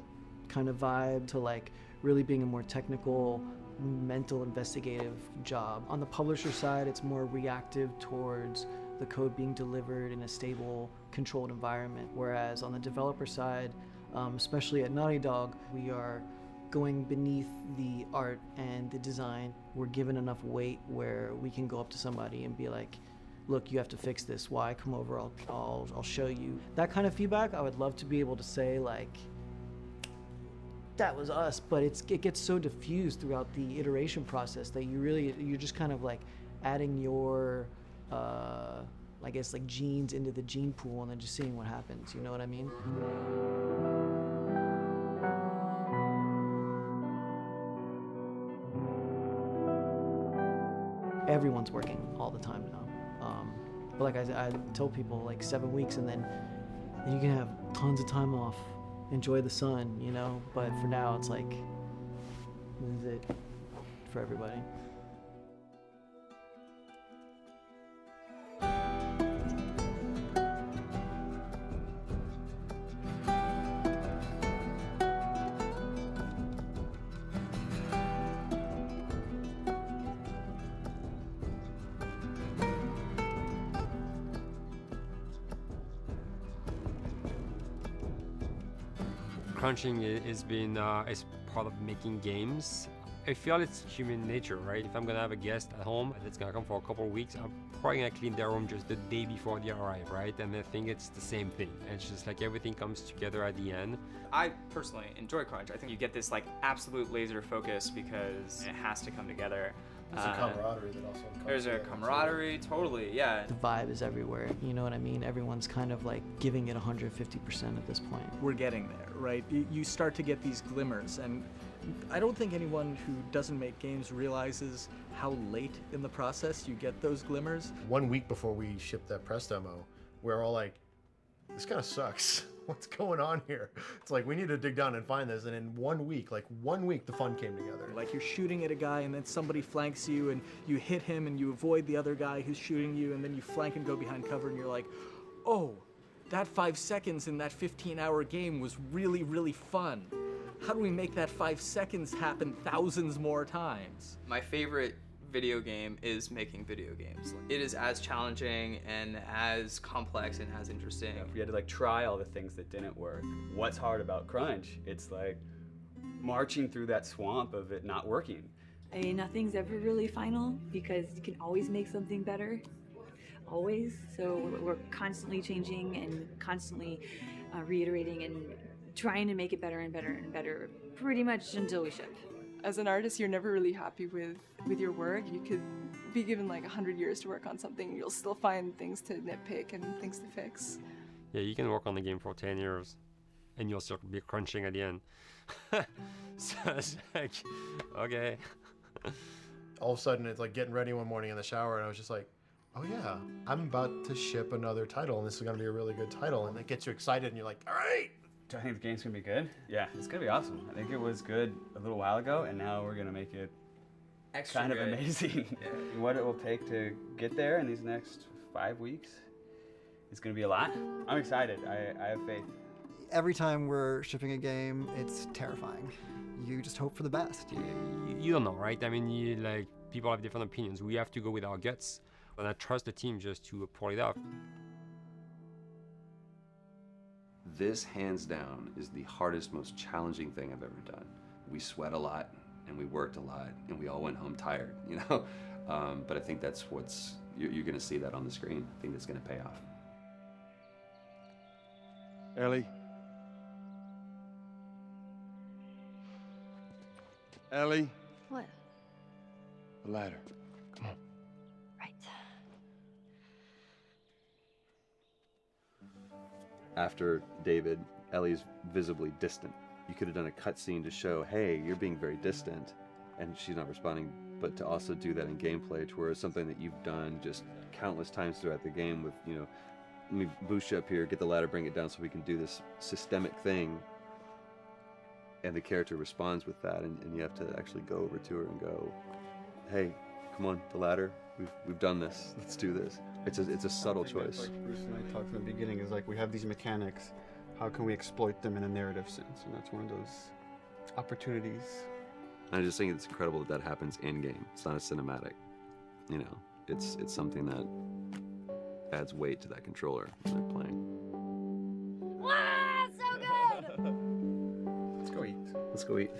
kind of vibe to like really being a more technical, mental investigative job. On the publisher side, it's more reactive towards the code being delivered in a stable, controlled environment. Whereas on the developer side, especially at Naughty Dog, we are going beneath the art and the design. We're given enough weight where we can go up to somebody and be like, look, you have to fix this. Why? Come over, I'll show you. That kind of feedback, I would love to be able to say like, that was us, but it gets so diffused throughout the iteration process that you're just kind of like adding your I guess like genes into the gene pool and then just seeing what happens, you know what I mean? Everyone's working all the time now. But like I tell people like 7 weeks and then you can have tons of time off, enjoy the sun, you know? But for now it's like, this is it for everybody. Crunching has been as part of making games. I feel it's human nature, right? If I'm gonna have a guest at home that's gonna come for a couple of weeks, I'm probably gonna clean their room just the day before they arrive, right? And I think it's the same thing. It's just like everything comes together at the end. I personally enjoy crunch. I think you get this like absolute laser focus because it has to come together. There's a camaraderie that also comes There's a together. camaraderie, totally, yeah. The vibe is everywhere, you know what I mean? Everyone's kind of like giving it 150% at this point. We're getting there, right? You start to get these glimmers, and I don't think anyone who doesn't make games realizes how late in the process you get those glimmers. 1 week before we shipped that press demo, we're all like, this kind of sucks. What's going on here? It's like, we need to dig down and find this. And in 1 week, like 1 week, the fun came together. Like you're shooting at a guy and then somebody flanks you and you hit him and you avoid the other guy who's shooting you and then you flank and go behind cover and you're like, oh, that 5 seconds in that 15-hour game was really, really fun. How do we make that 5 seconds happen thousands more times? My favorite video game is making video games. It is as challenging and as complex and as interesting. If we had to like try all the things that didn't work, what's hard about crunch? It's like marching through that swamp of it not working. I mean, nothing's ever really final because you can always make something better, always. So we're constantly changing and constantly reiterating and trying to make it better and better and better pretty much until we ship. As an artist, you're never really happy with your work. You could be given like 100 years to work on something, and you'll still find things to nitpick and things to fix. Yeah, you can work on the game for 10 years and you'll still be crunching at the end. So it's like, okay. All of a sudden, it's like getting ready one morning in the shower, and I was just like, oh yeah, I'm about to ship another title, and this is going to be a really good title. And it gets you excited, and you're like, all right. Do I think the game's gonna be good? Yeah, it's gonna be awesome. I think it was good a little while ago, and now we're gonna make it Extra kind of good. amazing. Yeah. What it will take to get there in these next 5 weeks, it's gonna be a lot. I'm excited. I have faith. Every time we're shipping a game, it's terrifying. You just hope for the best. You don't know, right? I mean, like people have different opinions. We have to go with our guts, and I trust the team just to pull it off. This, hands down, is the hardest, most challenging thing I've ever done. We sweat a lot, and we worked a lot, and we all went home tired, you know? But I think that's you're gonna see that on the screen. I think that's gonna pay off. Ellie? Ellie? What? The ladder. Come on. Right. After David, Ellie's visibly distant. You could have done a cutscene to show, hey, you're being very distant, and she's not responding, but to also do that in gameplay to where it's something that you've done just countless times throughout the game with, you know, let me boost you up here, get the ladder, bring it down so we can do this systemic thing, and the character responds with that, and you have to actually go over to her and go, hey, come on, the ladder, we've done this, let's do this. It's a subtle choice. Like Bruce and I talked in the beginning, is like we have these mechanics, how can we exploit them in a narrative sense? And that's one of those opportunities. I just think it's incredible that happens in game. It's not a cinematic, you know. It's something that adds weight to that controller when they're playing. Wow, so good! Let's go eat. Let's go eat.